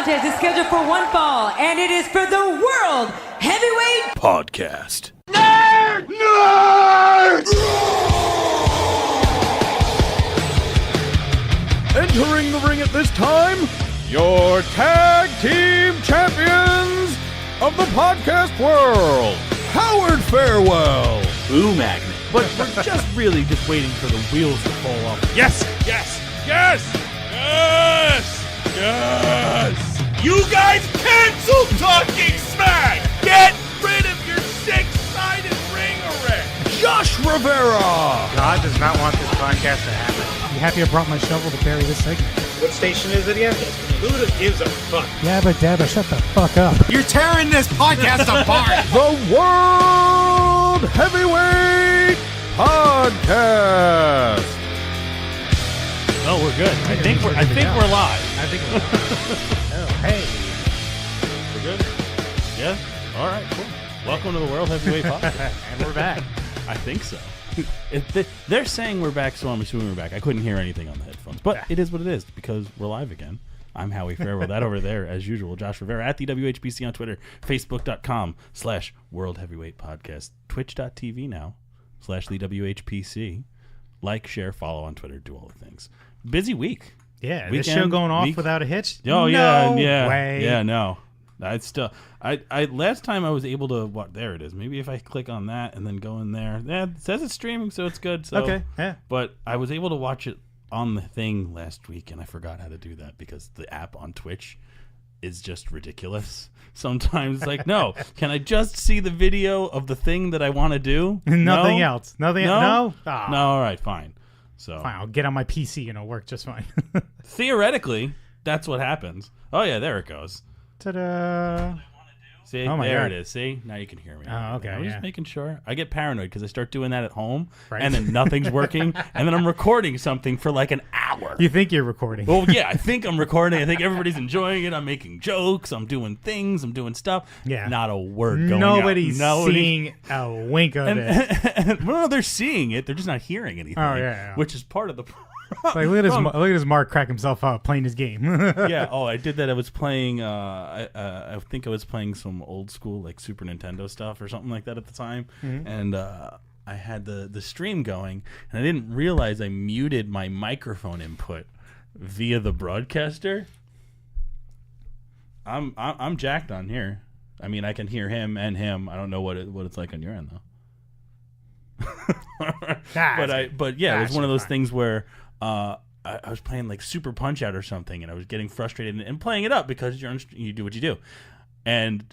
contest is scheduled for one fall, and it is for the World Heavyweight Podcast. Nerd! Nerd! Entering the ring at this time, your tag team champions of the podcast world, Howard Farewell. Boo Magnet. But we're just really just waiting for the wheels to fall off. Yes, yes, yes, yes, yes. You guys cancel Talking Smack! Get rid of your six-sided ring erect! Josh Rivera. God does not want this podcast to happen. You happy I brought my shovel to bury this segment? What station is it again? Who gives a fuck? Yabba dabba, shut the fuck up. You're tearing this podcast apart! The World Heavyweight Podcast. Oh, we're good. I think we're live. I think we're Oh, hey. We're good? Yeah? All right, cool. Welcome to the World Heavyweight Podcast. And we're back. I think so. They're saying we're back, so I'm assuming we're back. I couldn't hear anything on the headphones, but it is what it is because we're live again. I'm Howie Farewell. That over there, as usual, Josh Rivera at the WHPC on Twitter, Facebook.com/World Heavyweight Podcast, Twitch.tv now / the WHPC. Like, share, follow on Twitter, do all the things. Busy week. Yeah, Weekend, this show going off week. without a hitch? Oh, yeah, way. Yeah, no. I last time I was able to, there it is. Maybe if I click on that and then go in there. Yeah, it says it's streaming, so it's good. So, okay, yeah. But I was able to watch it on the thing last week, and I forgot how to do that because the app on Twitch is just ridiculous. Sometimes, like, no, can I just see the video of the thing that I want to do? Nothing else. Nothing. No. Oh. No. All right, fine. So Fine. I'll get on my PC and it'll work just fine. theoretically, that's what happens. Oh yeah, there it goes. Ta-da! See, Oh my there God. it is. See, now you can hear me. Oh, okay, I'm yeah. just making sure. I get paranoid because I start doing that at home, Right. and then nothing's working, and then I'm recording something for like an hour. You think you're recording? Well, yeah, I think I'm recording. I think everybody's enjoing it. I'm making jokes. I'm doing things. I'm doing stuff. Yeah. Not a word going Nobody's out. seeing a wink of it. Well, they're seeing it. They're just not hearing anything. Oh, yeah. Which is part of the Like, look at this Mark crack himself up playing his game. yeah. Oh, I did that. I was playing. I think I was playing some old school like Super Nintendo stuff or something like that at the time, and I had the stream going, and I didn't realize I muted my microphone input via the broadcaster. I'm jacked on here. I mean, I can hear him and him. I don't know what it's like on your end though. But yeah, it was one of those things where. I was playing like Super Punch Out or something, and I was getting frustrated and playing it up because you do what you do, and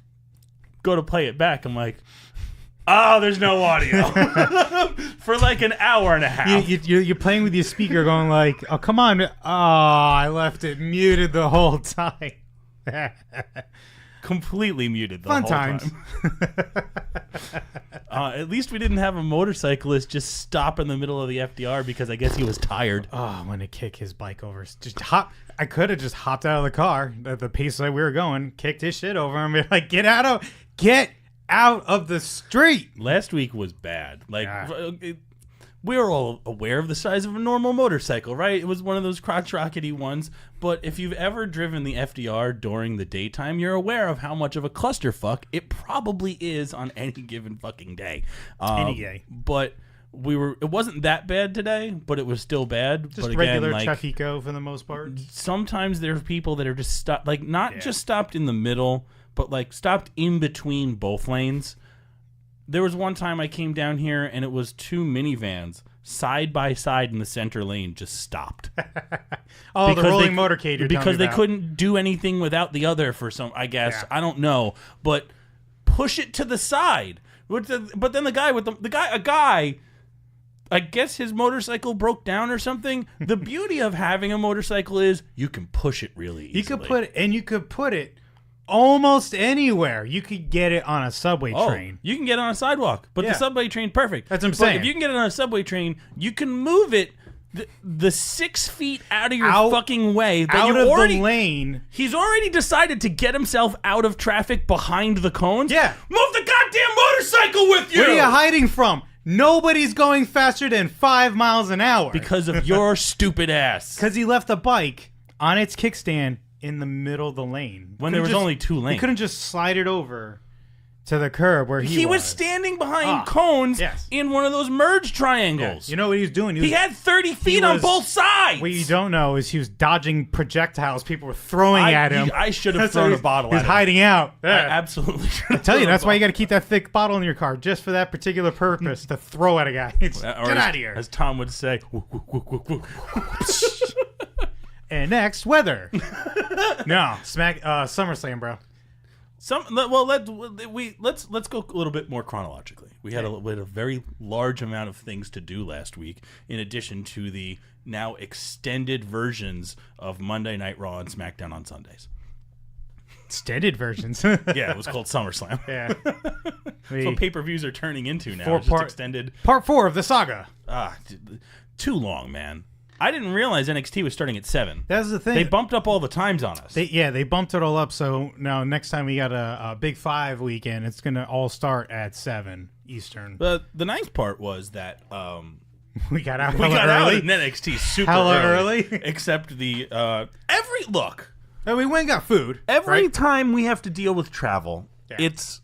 go to play it back. I'm like, oh, there's no audio for like an hour and a half. You're playing with your speaker, going like, "Oh, come on! Oh, I left it muted the whole time." Completely muted the Fun whole times. time. At least we didn't have a motorcyclist just stop in the middle of the FDR because I guess he was tired. Oh, I'm gonna kick his bike over. Just hop. I could have just hopped out of the car at the pace that we were going, kicked his shit over, and be like, "Get out of the street." Last week was bad. Like we were all aware of the size of a normal motorcycle, right? It was one of those crotch rockety ones. But if you've ever driven the FDR during the daytime, you're aware of how much of a clusterfuck it probably is on any given fucking day. Any day. But it wasn't that bad today, but it was still bad. Just but again, regular like, traffico for the most part. Sometimes there are people that are just stopped, like not just stopped in the middle, but like stopped in between both lanes. There was one time I came down here and it was two minivans side by side in the center lane just stopped. Oh, the rolling motorcade you're because they about. couldn't do anything without the other for some, I guess. Yeah. I don't know. But push it to the side. But then a guy, I guess his motorcycle broke down or something. The beauty of having a motorcycle is you can push it really easily. You could put it almost anywhere. You could get it on a subway train. You can get it on a sidewalk, but the subway train, perfect. That's what I'm But saying. if you can get it on a subway train, you can move it the 6 feet out of your fucking way. Out of the lane. He's already decided to get himself out of traffic behind the cones. Yeah. Move the goddamn motorcycle with you! What are you hiding from? Nobody's going faster than 5 miles an hour. Because of your stupid ass. Because he left the bike on its kickstand in the middle of the lane. When there was only 2 lanes. He couldn't just slide it over to the curb where he was standing behind cones in one of those merge triangles. Yeah. You know what he was doing? He had 30 feet on both sides. What you don't know is he was dodging projectiles people were throwing at him. I should have thrown a bottle at him. He's hiding out. I absolutely should have. I tell you, that's why you got to keep that thick bottle in your car, just for that particular purpose, to throw at a guy. Get out of here. As Tom would say. And next, weather. No, SummerSlam, bro. Let's go a little bit more chronologically. We had a very large amount of things to do last week, in addition to the now extended versions of Monday Night Raw and SmackDown on Sundays. Extended versions. Yeah, it was called SummerSlam. Yeah, that's what pay-per-views are turning into now. Just extended. Part 4 of the saga. Too long, man. I didn't realize NXT was starting at 7. That's the thing. They bumped up all the times on us. They bumped it all up. So now next time we got a Big 5 weekend, it's going to all start at 7 Eastern. The nice part was that we got out out in NXT super early. Except the we went and got food. Every time we have to deal with travel, it's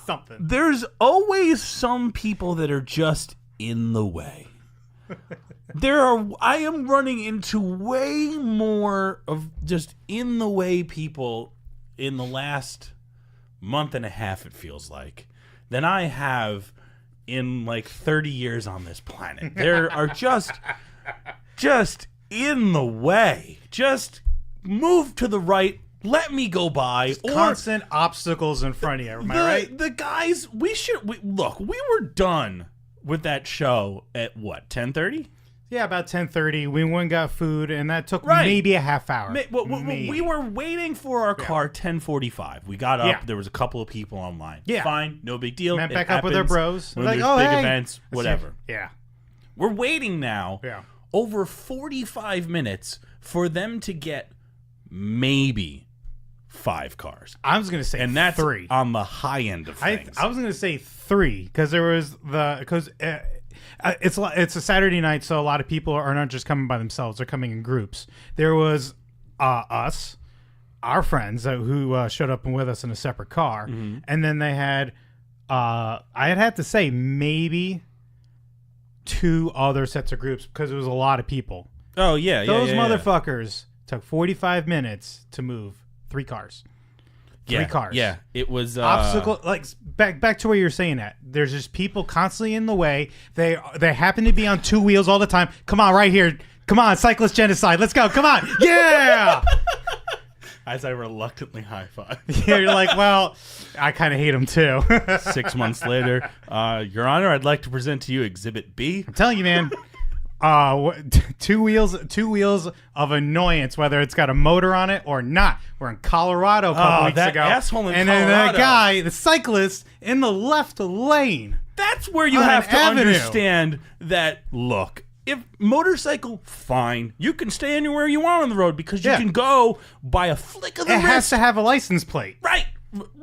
something. There's always some people that are just in the way. I am running into way more of just in the way people in the last month and a half, it feels like, than I have in like 30 years on this planet. There are just in the way. Just move to the right. Let me go by. Constant obstacles in front of you. Am I right? The guys, we were done with that show at what, 10:30? Yeah, about 10:30. We went and got food, and that took maybe a half hour. We were waiting for our car 10:45. We got up. Yeah. There was a couple of people online. Yeah. Fine. No big deal. Met back up with their bros. When there's big events, whatever. Yeah. We're waiting now over 45 minutes for them to get maybe 5 cars. I was going to say and that's 3. On the high end of things. I was going to say 3 because there was it's a Saturday night, so a lot of people are not just coming by themselves; they're coming in groups. There was us, our friends who showed up with us in a separate car, and then they had I'd have to say maybe 2 other sets of groups because it was a lot of people. Oh yeah, those motherfuckers took 45 minutes to move 3 cars. 3 cars. Yeah, it was obstacle. Like back to where you're saying that. There's just people constantly in the way. They happen to be on 2 wheels all the time. Come on, right here. Come on, cyclist genocide. Let's go. Come on. Yeah. As I reluctantly high five. Yeah, you're like, well, I kind of hate him too. 6 months later, Your Honor, I'd like to present to you Exhibit B. I'm telling you, man. 2 wheels of annoyance, whether it's got a motor on it or not. We're in Colorado a couple weeks ago. Asshole in and Colorado. then that guy, the cyclist, in the left lane. That's where you have to understand that, look, if motorcycle, fine. You can stay anywhere you want on the road because you can go by a flick of the wrist. It has to have a license plate. Right.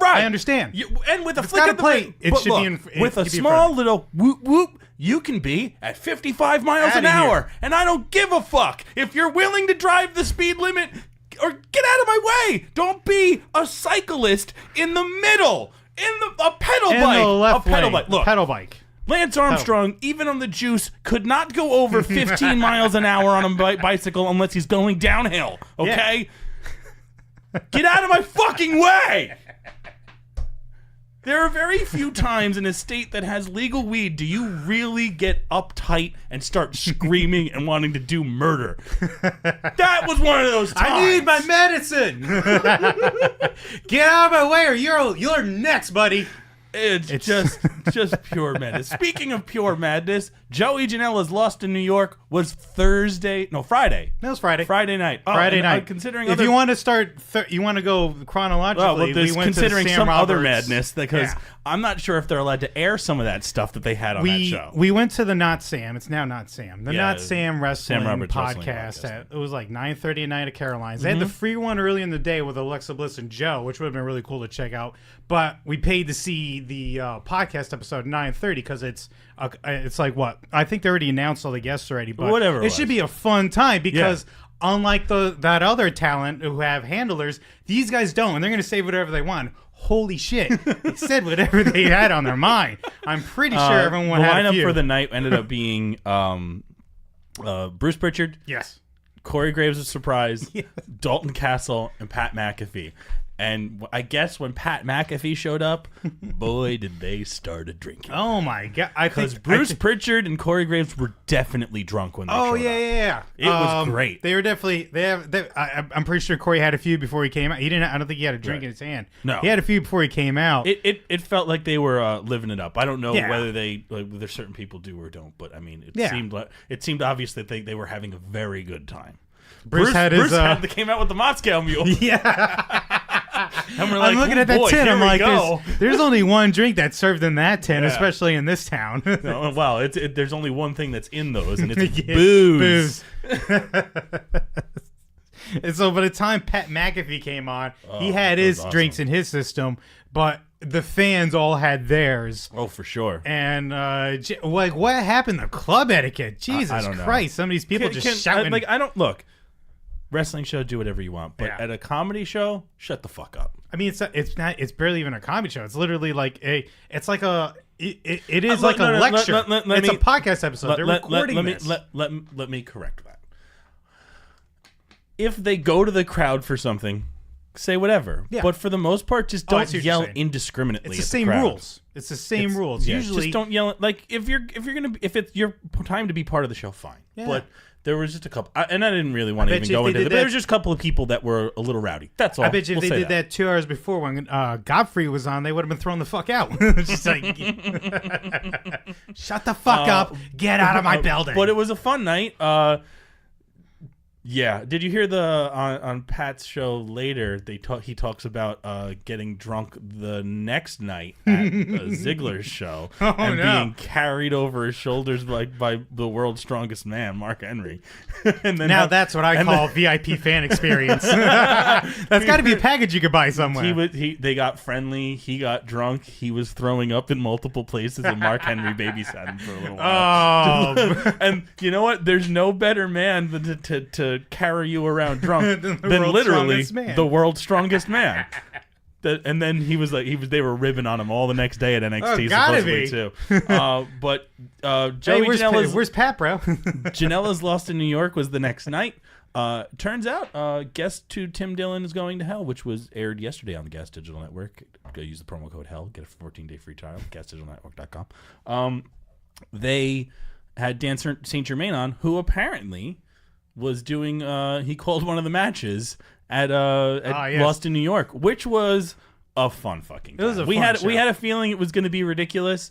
I understand. And with a flick of the plate, it should be with a small little whoop whoop. You can be at 55 miles an hour, and I don't give a fuck. If you're willing to drive the speed limit, or get out of my way. Don't be a cyclist in the middle, a pedal bike. The left a pedal lane, bike. Look, pedal bike. Lance Armstrong, even on the juice, could not go over 15 miles an hour on a bicycle unless he's going downhill. Okay? Yeah. Get out of my fucking way! There are very few times in a state that has legal weed do you really get uptight and start screaming and wanting to do murder. That was one of those times. I need my medicine. Get out of my way or you're next, buddy. It's just pure madness. Speaking of pure madness, Joey Janela's Lost in New York was Friday. That was Friday. Friday night. Friday night. Considering if you want to start, you want to go chronologically. We went considering to some Sam other Roberts. madness because I'm not sure if they're allowed to air some of that stuff that they had on that show. We went to the Not Sam. It's now Not Sam. The Not Sam Wrestling Sam Roberts podcast. It was like 9:30 at night at Caroline's. They had the free one early in the day with Alexa Bliss and Joe, which would have been really cool to check out. But we paid to see the podcast episode at 9:30 because it's like what? I think they already announced all the guests already. But whatever. It should be a fun time because unlike that other talent who have handlers, these guys don't, and they're going to say whatever they want. Holy shit! They said whatever they had on their mind. I'm pretty sure everyone had a few. The lineup for the night ended up being Bruce Pritchard. Yes. Corey Graves was surprised. Yes. Dalton Castle and Pat McAfee. And I guess when Pat McAfee showed up, boy, did they start drinking. Oh my god! Because Bruce Pritchard and Corey Graves were definitely drunk when they showed up. Yeah. It was great. They were definitely. I'm pretty sure Corey had a few before he came out. He didn't. I don't think he had a drink in his hand. No, he had a few before he came out. It felt like they were living it up. I don't know whether whether certain people do or don't, but I mean, it seemed obvious that they were having a very good time. Bruce came out with the Moscow Mule. Yeah. And we're like, I'm looking at that tin. I'm like, go. there's only one drink that's served in that tin, especially in this town. No, well, there's only one thing that's in those, and it's booze. And so by the time Pat McAfee came on, he had his drinks in his system, but the fans all had theirs. Oh, for sure. And like, what happened to club etiquette? Jesus Christ! Some of these people shouting. I don't look. Wrestling show, do whatever you want, but at a comedy show, shut the fuck up. I mean, it's barely even a comedy show. It's literally like it is like a lecture. It's a podcast episode. They're recording this. Let me correct that. If they go to the crowd for something, say whatever. Yeah. But for the most part, just don't yell indiscriminately. It's the same rules. It's the same rules. Usually, just don't yell. Like if it's your time to be part of the show, fine. Yeah. But there was just a couple, and I didn't really want to even go into it, but there was just a couple of people that were a little rowdy. That's all. I bet you if they did that 2 hours before when Godfrey was on, they would have been thrown the fuck out. Just like, shut the fuck up, get out of my building. But it was a fun night. Yeah. Did you hear on Pat's show later? He talks about getting drunk the next night at Ziggler's show being carried over his shoulders by the world's strongest man, Mark Henry. And then that's what I call VIP fan experience. That's got to be a package you could buy somewhere. They got friendly. He got drunk. He was throwing up in multiple places, and Mark Henry babysat him for a little while. Oh. And you know what? There's no better man than to carry you around drunk than literally the world's strongest man. And then they were ribbing on him all the next day at NXT supposedly too. But Joey Janela's where's Pat, bro? Janela's Lost in New York was the next night. Turns out Guest to Tim Dillon is Going to Hell, which was aired yesterday on the Gas Digital Network. Go use the promo code HELL, get a 14-day free trial, gasdigitalnetwork.com. They had Dan St. Germain on, who apparently was doing he called one of the matches at Lost in New York, which was a fun fucking time. It was a fun show. We had a feeling it was going to be ridiculous,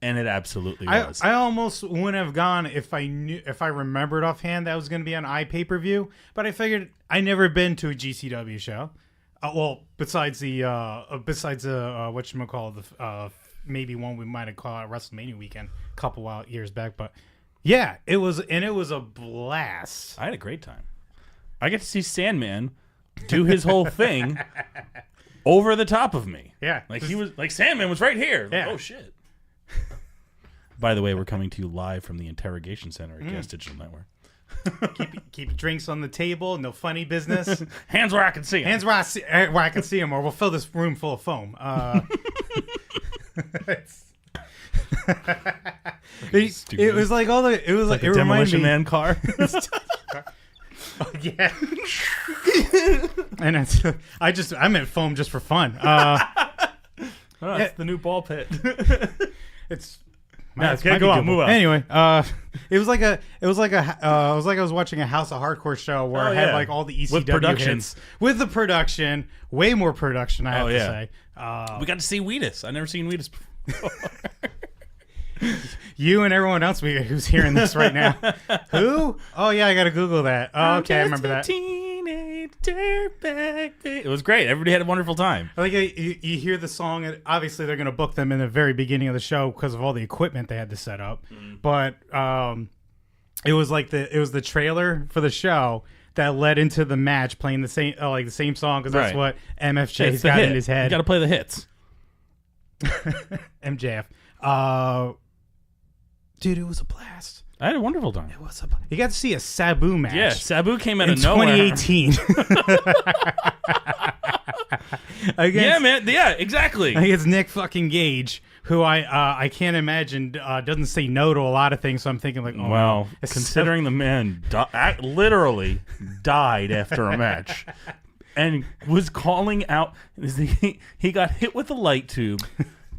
and it absolutely was. I almost wouldn't have gone if I remembered offhand that was going to be on iPay-per-view, but I figured I never been to a GCW show. Besides the whatchamacallit, maybe one we might have called WrestleMania weekend a couple years back, but yeah, it was a blast. I had a great time. I get to see Sandman do his whole thing over the top of me. Yeah, Sandman was right here. Yeah. Oh shit. By the way, we're coming to you live from the interrogation center at Gas Digital Network. Keep drinks on the table. No funny business. Hands where I can see them. Hands where I can see them, or we'll fill this room full of foam. It was like like a Demolition Man car. Oh, yeah. And I meant foam just for fun. It's the new ball pit. It's go on, move on. Anyway, it was like I was watching a House of Hardcore show where it had like all the ECW hits with the production, way more production. I have to say. We got to see Wheatus. I've never seen Wheatus before. You and everyone else who's hearing this right now. Who? Oh yeah, I gotta Google that. Oh, okay, I remember that. Teenage dirtbag. It was great. Everybody had a wonderful time. I think you hear the song, and obviously they're gonna book them in the very beginning of the show because of all the equipment they had to set up. But it was the trailer for the show that led into the match playing the same song because that's what MFJ's got in his head. You got to play the hits. MJF. Dude, it was a blast. I had a wonderful time. You got to see a Sabu match. Yeah, Sabu came out in of nowhere. 2018. Yeah, man. Yeah, exactly. I think it's Nick fucking Gage, who I can't imagine doesn't say no to a lot of things. So I'm thinking like, oh, well, no. considering the man literally died after a match and was calling out, he got hit with a light tube,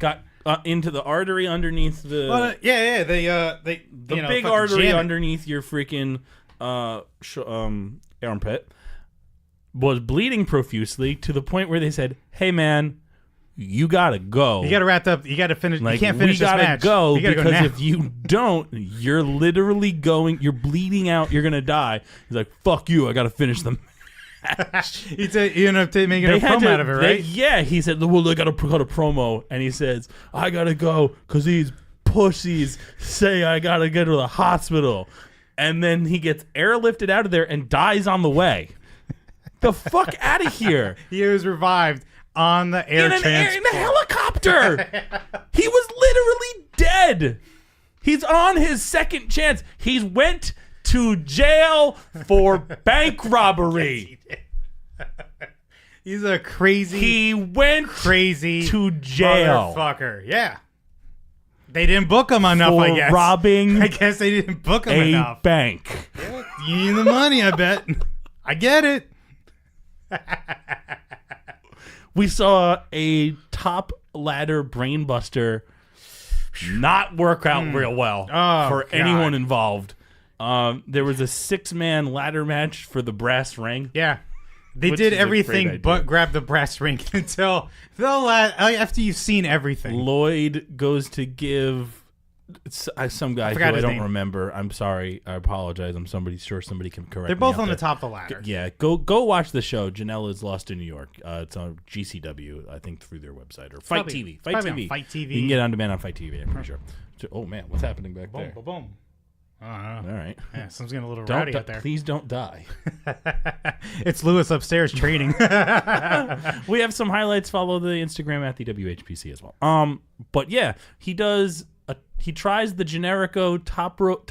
got into the artery underneath the the big artery underneath your freaking armpit, was bleeding profusely to the point where they said, "Hey, man, you gotta go. You gotta wrap up. You gotta finish. Like, you can't finish this match. Go you gotta because go now. if you don't, you're literally going. You're bleeding out. You're gonna die." He's like, "Fuck you! I gotta finish them." You end up making a promo out of it, right? Yeah, he said, "Well, they gotta cut a promo," and he says, "I gotta go because these pussies say I gotta go to the hospital," and then he gets airlifted out of there and dies on the way. The fuck out of here! He was revived on the air transport. In a helicopter. He was literally dead. He's on his second chance. He went to jail for bank robbery. He's a crazy. He went crazy to jail. Motherfucker. Yeah. They didn't book him enough, for I guess. robbing I guess they didn't book him a enough. bank. You need the money, I bet. I get it. We saw a top ladder brainbuster not work out real well for God. anyone involved. There was a 6-man ladder match for the brass ring. Yeah. They Which did is a great everything idea. but grab the brass ring until after you've seen everything. Lloyd goes to give some guy who forgot I his don't name. remember. I'm sorry. I apologize. I'm sure somebody can correct me. They're both out on there. the top of the ladder. Yeah, go watch the show. Janela's Lost in New York. It's on GCW, I think, through their website or Fight TV. Fight probably TV. on Fight TV. You can get on demand on Fight TV. I'm pretty sure. So, oh man, what's happening back Boom, there? boom, boom. I don't know. All right. Yeah, something's getting a little Don't rowdy out there. please don't die. It's Lewis upstairs training. We have some highlights. Follow the Instagram at the WHPC as well. But yeah, he tries the Generico top rope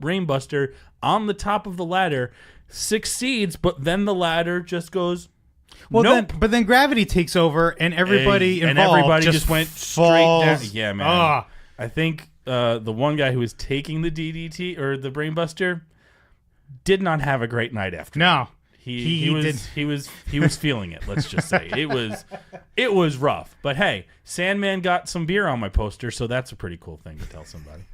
brainbuster on the top of the ladder, succeeds, but then the ladder just goes. Well, nope. but then gravity takes over, and everybody involved just went falls. straight down. Yeah, man. Ah. I think the one guy who was taking the DDT or the brainbuster did not have a great night after. No, He was feeling it. Let's just say it was rough. But hey, Sandman got some beer on my poster, so that's a pretty cool thing to tell somebody.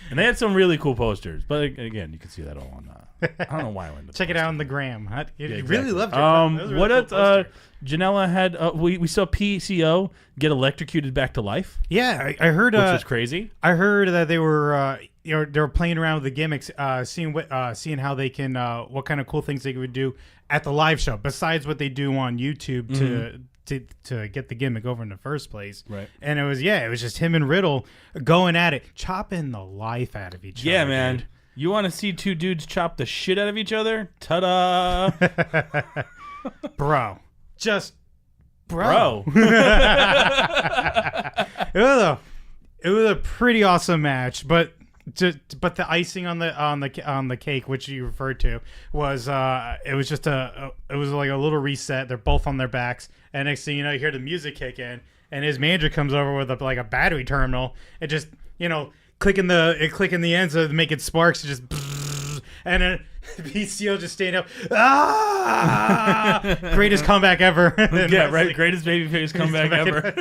And they had some really cool posters, but again, you can see that all on. I don't know why I went to check it out on the gram. You exactly. really loved it. What else? Janela had. We saw PCO get electrocuted back to life. Yeah, I heard. Which was crazy. I heard that they were. They were playing around with the gimmicks, seeing how they can, what kind of cool things they would do at the live show besides what they do on YouTube to get the gimmick over in the first place. Right. And it was just him and Riddle going at it, chopping the life out of each other. Yeah, man. Dude. You want to see two dudes chop the shit out of each other? Ta-da! Bro. Just Bro. It was a pretty awesome match, but the icing on the cake, which you referred to, was it was just it was like a little reset. They're both on their backs, and next thing you know, you hear the music kick in, and his manager comes over with a battery terminal, and just clicking the ends to make it sparks, just and then PCO just staying up. Greatest comeback ever. Yeah, right. Greatest babyface comeback ever.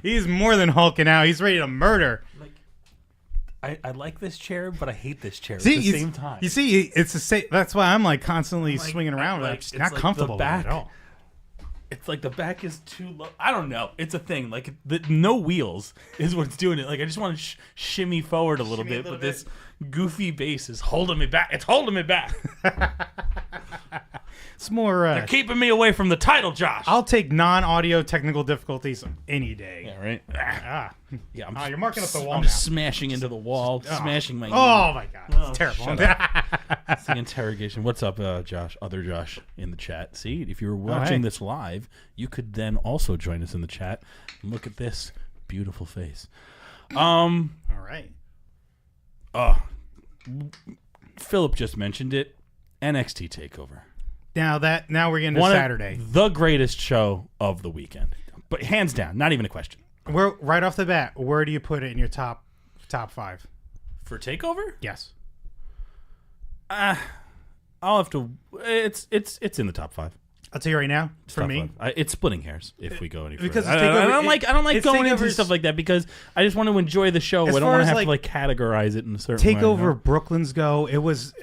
He's more than hulking out. He's ready to murder. I like this chair, but I hate this chair at the same time. You see, it's the same. That's why I'm constantly swinging around. It's not comfortable the back, at all. It's like the back is too low. I don't know. It's a thing. Like no wheels is what's doing it. Like I just want to shimmy forward a little bit, but this goofy base is holding me back. It's holding me back. It's more. They're keeping me away from the title, Josh. I'll take non-audio technical difficulties any day. Yeah, right. Yeah, you're marking up the wall. I'm just smashing into the wall, smashing my. Oh my god, it's terrible. That's the interrogation. What's up, Josh? Other Josh in the chat. See, if you were watching this live, you could then also join us in the chat. And look at this beautiful face. All right. Philip just mentioned it. NXT TakeOver. Now we're getting to Saturday. The greatest show of the weekend, but hands down, not even a question. We're right off the bat. Where do you put it in your top 5 for TakeOver? Yes. I'll have to. It's in the top 5. I'll tell you right now. For me, it's splitting hairs if we go any further. Because I don't like going into stuff like that because I just want to enjoy the show. I don't want to have to categorize it in a certain way. TakeOver Brooklyn's go. It was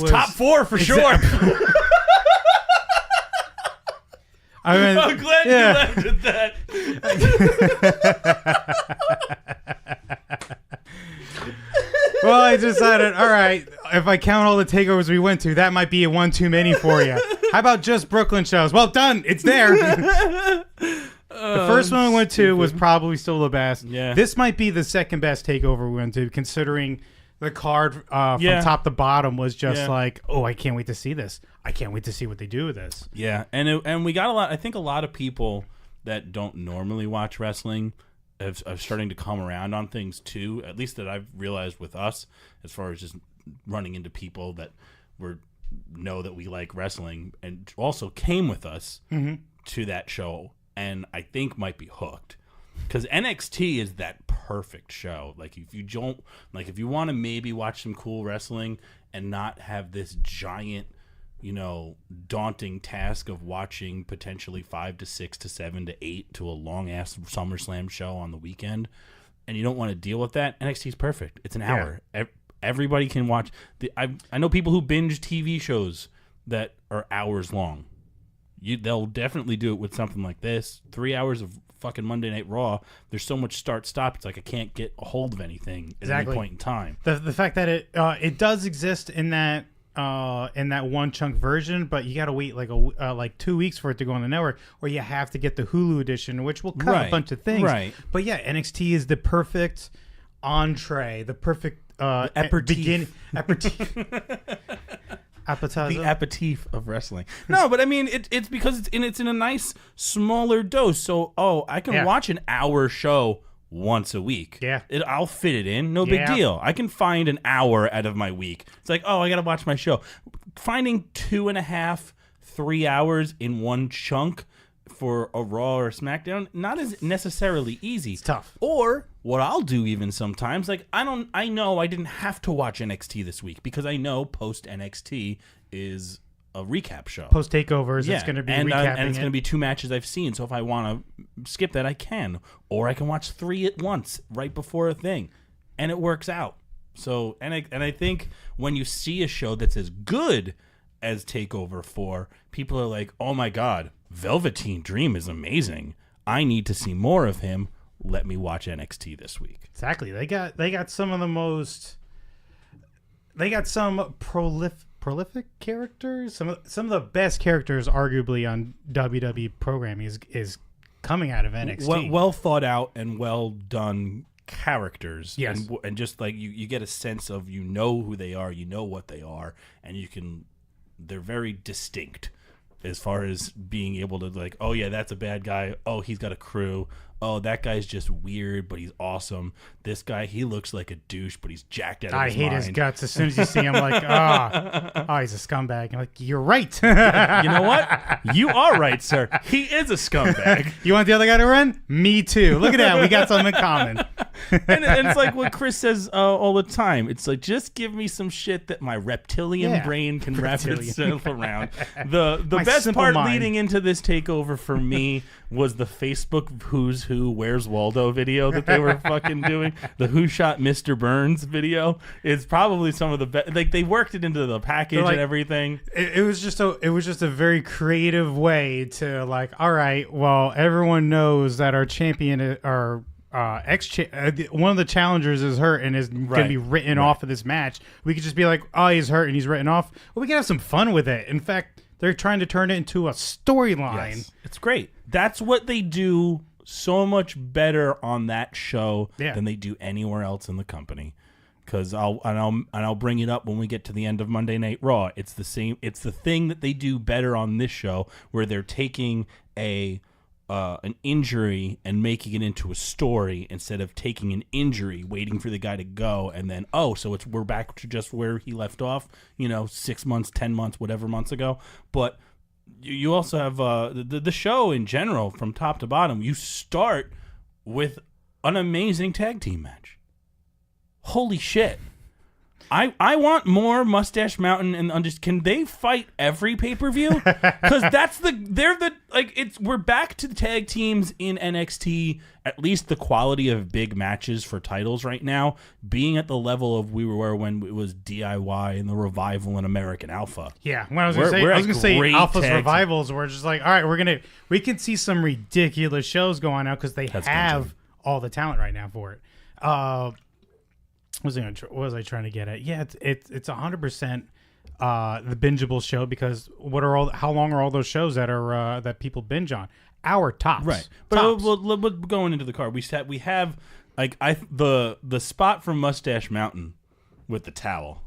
top 4 for sure. I'm glad you left at that. Well, I decided, all right, if I count all the takeovers we went to, that might be a one too many for you. How about just Brooklyn shows? Well, done. It's there. The first one we went to was probably still the best. Yeah. This might be the second best takeover we went to, considering the card from top to bottom was just like, oh, I can't wait to see this. I can't wait to see what they do with this. Yeah, and we got a lot. I think a lot of people that don't normally watch wrestling are starting to come around on things too. At least that I've realized with us, as far as just running into people that know that we like wrestling and also came with us to that show, and I think might be hooked. Because NXT is that perfect show. Like if you want to maybe watch some cool wrestling and not have this giant, daunting task of watching potentially 5 to 6 to 7 to 8 to a long ass SummerSlam show on the weekend, and you don't want to deal with that, NXT is perfect. It's an hour. Everybody can watch. I know people who binge TV shows that are hours long. They'll definitely do it with something like this. 3 hours of fucking Monday Night Raw. There's so much start-stop. It's like I can't get a hold of anything at any point in time. The fact that it does exist in that one chunk version, but you got to wait like 2 weeks for it to go on the network, or you have to get the Hulu edition, which will cut a bunch of things. Right. But yeah, NXT is the perfect entree, the perfect aperitif. Appetizer. The aperitif of wrestling. No, but I mean, it's because it's in a nice smaller dose. So, I can watch an hour show once a week. Yeah. I'll fit it in. No big deal. I can find an hour out of my week. It's like, I got to watch my show. Finding 2.5, 3 hours in one chunk for a Raw or a SmackDown, not as necessarily easy. It's tough. Or what I'll do even sometimes, I know I didn't have to watch NXT this week because I know post NXT is a recap show. Post takeovers, it's going to be recapping and it's going to be 2 matches I've seen. So if I want to skip that, I can, or I can watch 3 at once right before a thing, and it works out. So and I think when you see a show that's as good as TakeOver 4, people are like, oh my god, Velveteen Dream is amazing. I need to see more of him. Let me watch NXT this week. Exactly. They got some of the most. They got some prolific characters. Some of the best characters, arguably, on WWE programming is coming out of NXT. Well thought out and well done characters. Yes, and just like you get a sense of who they are, what they are, and they're very distinct. As far as being able to that's a bad guy. Oh, he's got a crew. Oh, that guy's just weird, but he's awesome. This guy, he looks like a douche, but he's jacked out of his mind. I hate his guts. As soon as you see him, like, he's a scumbag. I'm like, you're right. You know what? You are right, sir. He is a scumbag. You want the other guy to run? Me too. Look at that. We got something in common. and it's like what Chris says all the time. It's like, just give me some shit that my reptilian brain can wrap itself around. The best part leading into this takeover for me was the Facebook Who's Who, Where's Waldo video that they were fucking doing. The Who Shot Mr. Burns video is probably some of the best. Like, they worked it into the package and everything. It was just a very creative way to all right, well, everyone knows that our champion, our one of the challengers is hurt and is going to be written off of this match. We could just be like, oh, he's hurt and he's written off. Well, we can have some fun with it. In fact, they're trying to turn it into a storyline. Yes. It's great. That's what they do so much better on that show than they do anywhere else in the company. Because I'll bring it up when we get to the end of Monday Night Raw. It's the same. It's the thing that they do better on this show, where they're taking a an injury and making it into a story instead of taking an injury, waiting for the guy to go, and then we're back to just where he left off. 6 months, 10 months, whatever months ago. But you also have the show in general from top to bottom. You start with an amazing tag team match. Holy shit. I want more Mustache Mountain and can they fight every pay-per-view? Because we're back to the tag teams in NXT, at least the quality of big matches for titles right now being at the level of we were when it was DIY and the Revival and American Alpha. Yeah, when I was going to say Alpha's Revivals, we're just like, all right, we can see some ridiculous shows going out because they have all the talent right now for it. What was I trying to get at? Yeah, it's 100% the bingeable show because how long are all those shows that people binge on? Hour tops, right? But going into the card, we have the spot from Mustache Mountain with the towel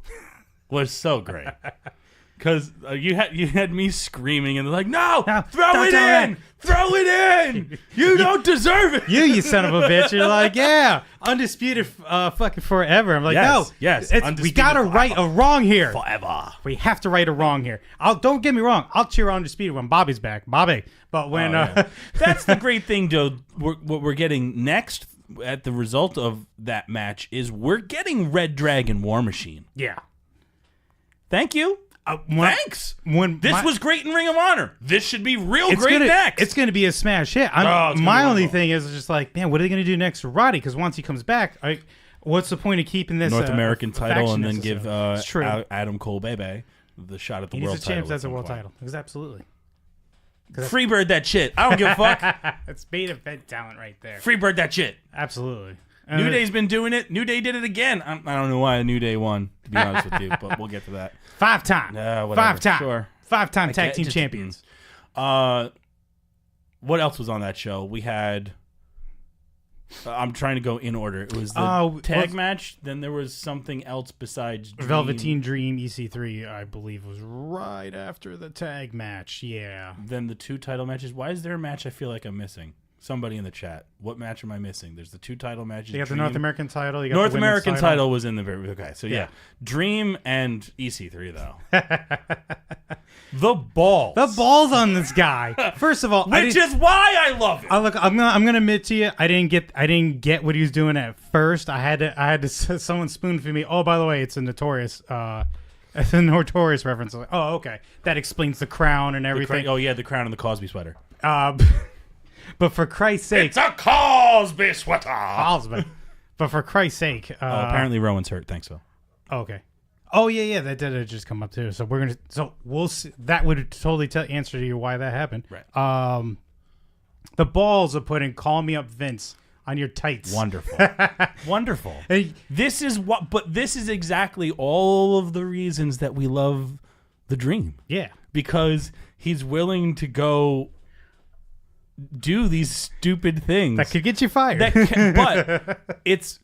was so great. Because you had me screaming and they're like, no, throw it in, you don't deserve it. You son of a bitch. You're like, yeah, undisputed fucking forever. I'm like, yes, we gotta right a wrong here. Forever. We have to right a wrong here. Don't get me wrong. I'll cheer on undisputed when Bobby's back, Bobby. But when that's the great thing, Joe. What we're getting next at the result of that match is we're getting Red Dragon War Machine. Yeah. Thank you. Thanks. This was great in Ring of Honor. This should be great next. It's going to be a smash hit. My only thing is just like, man, what are they going to do next for Roddy? Because once he comes back, what's the point of keeping this North American title and then give Adam Cole Bebe the shot at the world title? He's a champ. That's a world title. Because absolutely. Freebird that shit. I don't give a fuck. It's main event talent right there. Freebird that shit. Absolutely. New Day's been doing it. New Day did it again. I don't know why New Day won, to be honest with you, but we'll get to that. Five-time Sure. Five-time tag team champions. What else was on that show? We had... I'm trying to go in order. It was the tag match. Then there was something else besides Dream. Velveteen Dream EC3, I believe, was right after the tag match. Yeah. Then the 2 title matches. Why is there a match I feel like I'm missing? Somebody in the chat. What match am I missing? There's the 2 title matches. You got the North American title. You got North the American title was in the very... Okay, so yeah. Dream and EC3, though. The balls. The balls on this guy. First of all... Which is why I love it. Look, I'm gonna admit to you, I didn't get what he was doing at first. I had to someone spoon feed me. Oh, by the way, it's a Notorious... It's a Notorious reference. Like, oh, okay. That explains the crown and everything. The crown and the Cosby sweater. But for Christ's sake... It's a Cosby sweater! Cosby. But for Christ's sake... apparently Rowan's hurt. Thanks, Phil. Okay. Oh, yeah, that did just come up, too. So we'll see. That would totally answer to you why that happened. Right. The balls of putting Call Me Up Vince on your tights. Wonderful. Wonderful. This is exactly all of the reasons that we love the Dream. Yeah. Because he's willing to go... do these stupid things that could get you fired. But it's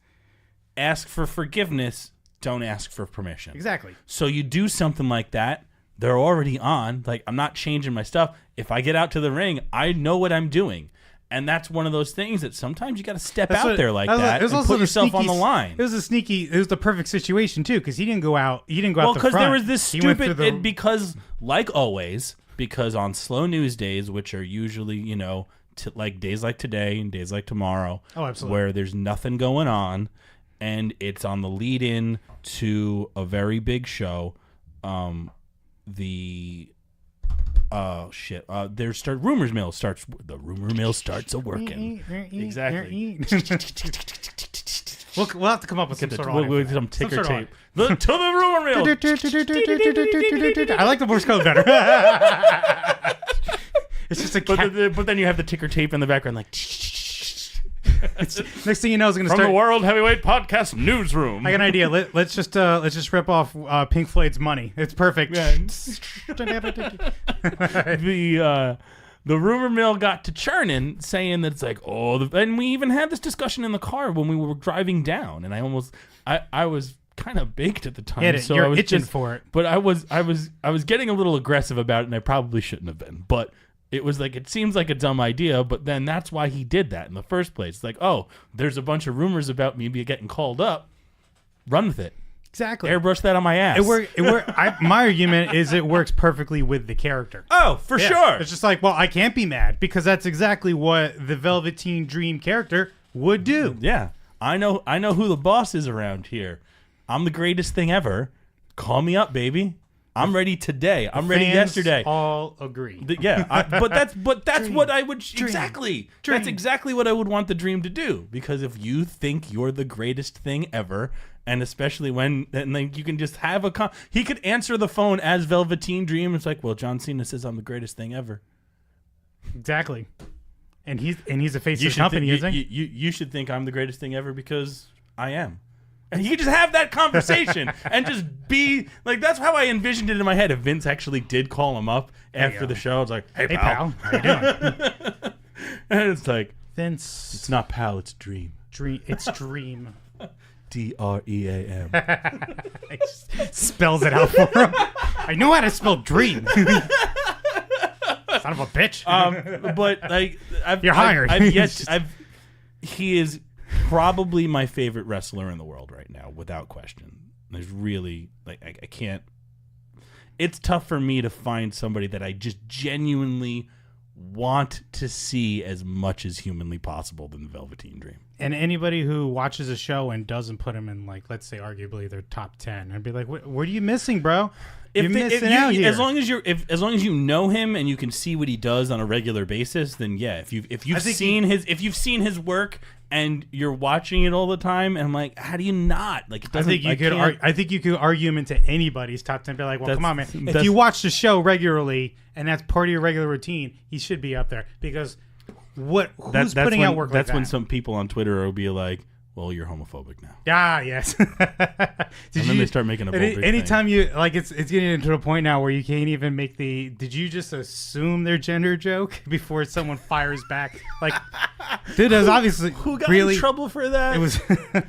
ask for forgiveness, don't ask for permission. Exactly. So you do something like that, they're already on. Like, I'm not changing my stuff. If I get out to the ring, I know what I'm doing. And that's one of those things that sometimes you got to step out there like that and put yourself on the line. It was the perfect situation too, because he didn't go out the front. Well, because there was this stupid, because like always, because on slow news days, which are usually, like days like today and days like tomorrow, where there's nothing going on, and it's on the lead in to a very big show, rumors mill starts. The rumor mill starts a working. Exactly. We'll have to come up with some sort of some ticker tape. To the rumor mill. I like the Morse code better. It's just but then you have the ticker tape in the background, like. Next thing you know, it's going to start from the World Heavyweight Podcast newsroom. I got an idea. Let's just rip off Pink Floyd's Money. It's perfect. Yeah. The rumor mill got to churning, saying that it's like, and we even had this discussion in the car when we were driving down, and I was kind of baked at the time, so you're I was itching for it. But I was getting a little aggressive about it, and I probably shouldn't have been. But It was like, it seems like a dumb idea, but then that's why he did that in the first place. It's like, oh, there's a bunch of rumors about me getting called up. Run with it. Exactly. Airbrush that on my ass. My argument is it works perfectly with the character. Oh, for sure. It's just like, well, I can't be mad because that's exactly what the Velveteen Dream character would do. Yeah. I know who the boss is around here. I'm the greatest thing ever. Call me up, baby. I'm ready today. I'm ready yesterday. All agree. But that's Dream. what I would Dream. exactly. Dream. That's exactly what I would want the Dream to do. Because if you think you're the greatest thing ever, and especially when you can just have he could answer the phone as Velveteen Dream. It's like, well, John Cena says I'm the greatest thing ever. Exactly. And he's a face of the company, isn't he? You should think I'm the greatest thing ever because I am. And he could just have that conversation and just be like, that's how I envisioned it in my head. If Vince actually did call him up after the show, it's like, hey pal. How you doing? And it's like, Vince. it's not pal, it's Dream. It's Dream. DREAM. He spells it out for him. I know how to spell dream. Son of a bitch. But like, You're hired. He is probably my favorite wrestler in the world right now, without question. There's really like I can't. It's tough for me to find somebody that I just genuinely want to see as much as humanly possible than the Velveteen Dream. And anybody who watches a show and doesn't put him in, like, let's say, arguably their top 10, I'd be like, what are you missing, bro? You're missing out here. As long as you know him and you can see what he does on a regular basis, then yeah. If you've seen his work and you're watching it all the time, and I'm like, how do you not? Like, it doesn't. I think you could argue him into anybody's top 10. Be like, well, come on, man. If you watch the show regularly and that's part of your regular routine, he should be up there because who's putting out work like that? That's when some people on Twitter will be like, well, you're homophobic now. Ah, yes. Then they start making a bold big anytime thing. you like, it's getting to a point now where you can't even make the. Did you just assume their gender joke before someone fires back? Like, dude, that was obviously who got really in trouble for that? It was. the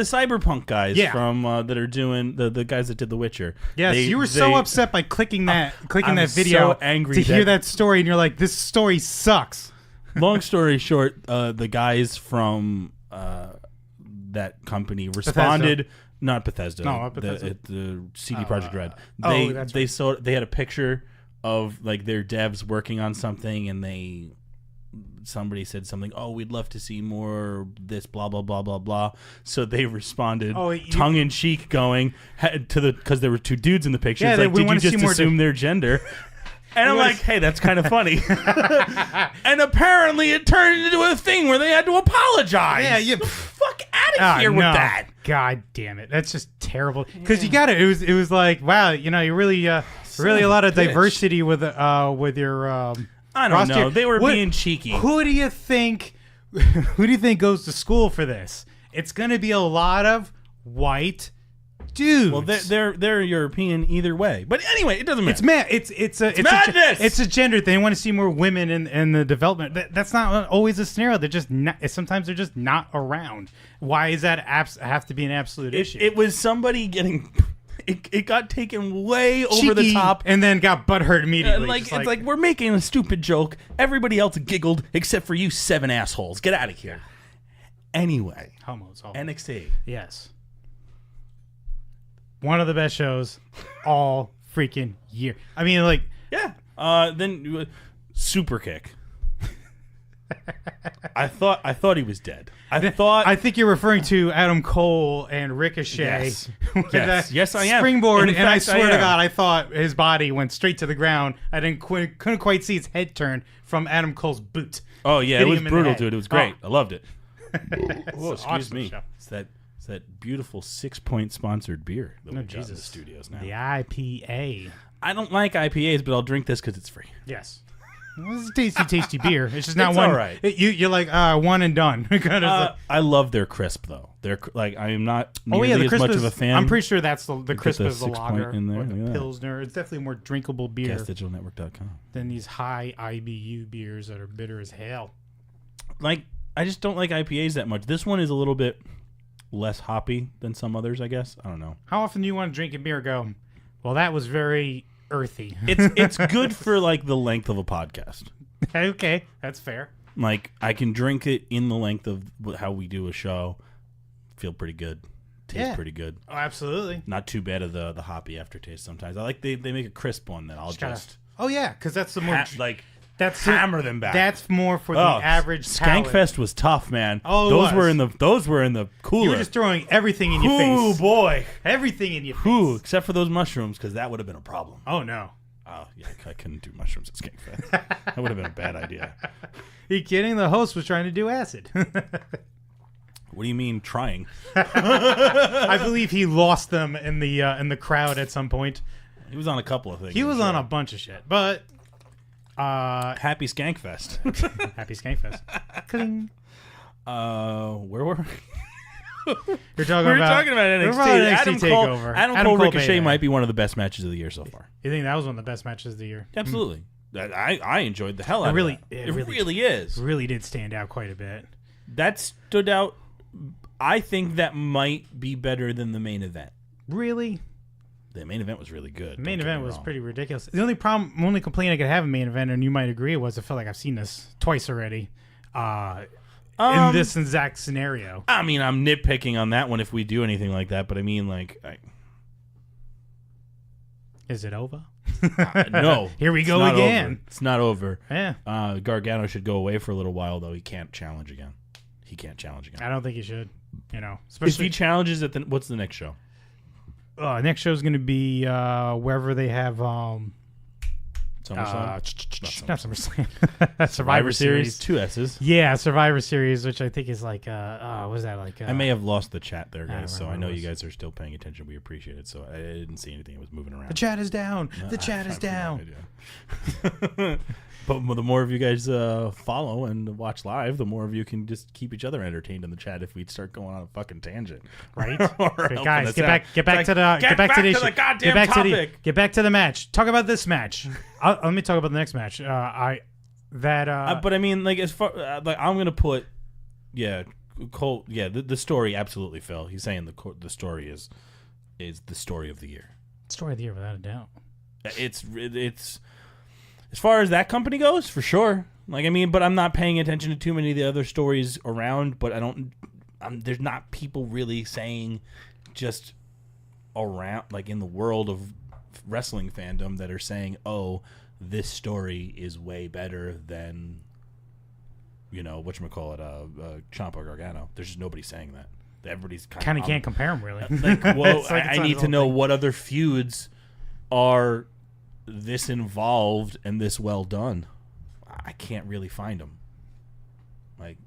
cyberpunk guys from that are doing the guys that did The Witcher. Yes, you were so upset by clicking that video, so angry to hear that story, and you're like, this story sucks. Long story short, the guys from that company responded. Bethesda. Not Bethesda. No, Bethesda. The CD Projekt Red. That's They had a picture of like their devs working on something, and somebody said something. Oh, we'd love to see more this. Blah blah blah blah blah. So they responded, tongue in cheek, going because there were two dudes in the picture. Yeah, it's like, did you just assume their gender? And I'm like, hey, that's kind of funny. And apparently it turned into a thing where they had to apologize. Yeah, you fuck out of here with that. God damn it. That's just terrible. Because you got it. It was like, wow, you really a lot of diversity with your I don't roster. know. They were being cheeky. Who do you think goes to school for this? It's going to be a lot of white dudes. Well, they're European either way. But anyway, it doesn't matter. It's madness. It's a gender thing. They want to see more women in the development. That's not always a scenario. They're just not, sometimes they're just not around. Why is that have to be an absolute issue? It was somebody getting. It got taken way over the top, and then got butthurt immediately. It's like we're making a stupid joke. Everybody else giggled except for you 7 assholes. Get out of here. Anyway, homos. NXT. Yes. One of the best shows all freaking year. I mean, like, yeah. Then Super Kick. I thought he was dead. I think you're referring to Adam Cole and Ricochet. Yes, I am. Springboard, and I swear to God, I thought his body went straight to the ground. I couldn't quite see his head turn from Adam Cole's boot. Oh yeah, it was brutal, dude. It was great. I loved it. Oh, excuse awesome me. Show. It's that beautiful 6 Point sponsored beer that we got in the studios now. The IPA. I don't like IPAs, but I'll drink this because it's free. Yes. Well, it's a tasty beer. It's just not it's one. All right. You're like one and done. I love their crisp though. They're like I am not the nearly as crisp much of a fan. I'm pretty sure that's the crisp is the 6 Point lager in there. or the pilsner. It's definitely more drinkable beer GasDigitalNetwork.com than these high IBU beers that are bitter as hell. Like I just don't like IPAs that much. This one is a little bit less hoppy than some others, I guess. I don't know. How often do you want to drink a beer and go, well, that was very earthy. It's good for like the length of a podcast. Okay, that's fair. Like I can drink it in the length of how we do a show. Feel pretty good. Tastes pretty good. Oh, absolutely. Not too bad of the hoppy aftertaste sometimes. I like they make a crisp one that I'll just Oh yeah, because that's the more that's hammer them back. That's more for the average palate. Skankfest was tough, man. Oh, those were in the cooler. You were just throwing everything in your face. Oh boy, everything in your face. Ooh, except for those mushrooms, because that would have been a problem. Oh no. Oh yeah, I couldn't do mushrooms at Skankfest. That would have been a bad idea. Are you kidding? The host was trying to do acid. What do you mean trying? I believe he lost them in the crowd at some point. He was on a couple of things. He was on a bunch of shit, but happy Skankfest. Happy Skankfest. Cling. Where were we? You're talking We were about talking about NXT. NXT takeover. Adam Cole Ricochet might be one of the best matches of the year so far. You think that was one of the best matches of the year? Absolutely. I enjoyed the hell out of it. It really is. Really did stand out quite a bit. That stood out. I think that might be better than the main event. Really? The main event was really good. The main event was pretty ridiculous. The only complaint I could have in main event, and you might agree, was I felt like I've seen this twice already. In this exact scenario. I mean, I'm nitpicking on that one if we do anything like that, but I mean, like, is it over? No. Here we go again. Over. It's not over. Yeah. Gargano should go away for a little while, though. He can't challenge again. I don't think he should. Especially if he challenges at what's the next show? Next show is going to be wherever they have SummerSlam. Not SummerSlam. Survivor Series. 2 S's. Yeah, Survivor Series, which I think is like what was that like? I may have lost the chat there, guys. I So I know you guys are still paying attention. We appreciate it. So I didn't see anything. It was moving around. The chat is down. The chat is down. But the more of you guys follow and watch live, the more of you can just keep each other entertained in the chat. If we'd start going on a fucking tangent, right? Guys, get back to the goddamn topic. Get back to the match. Talk about this match. Let me talk about the next match. But I mean, like as far like I'm gonna put, Cole. Yeah, the story absolutely, Phil. He's saying the story is the story of the year. Story of the year, without a doubt. It's. As far as that company goes, for sure. Like, I mean, but I'm not paying attention to too many of the other stories around. But there's not people really saying just around, like in the world of wrestling fandom, that are saying, "Oh, this story is way better than, whatchamacallit, Ciampa Gargano." There's just nobody saying that. Everybody's kind of can't compare them really. Like, well, I need to know what other feuds are this involved and this well done. I can't really find them. Like,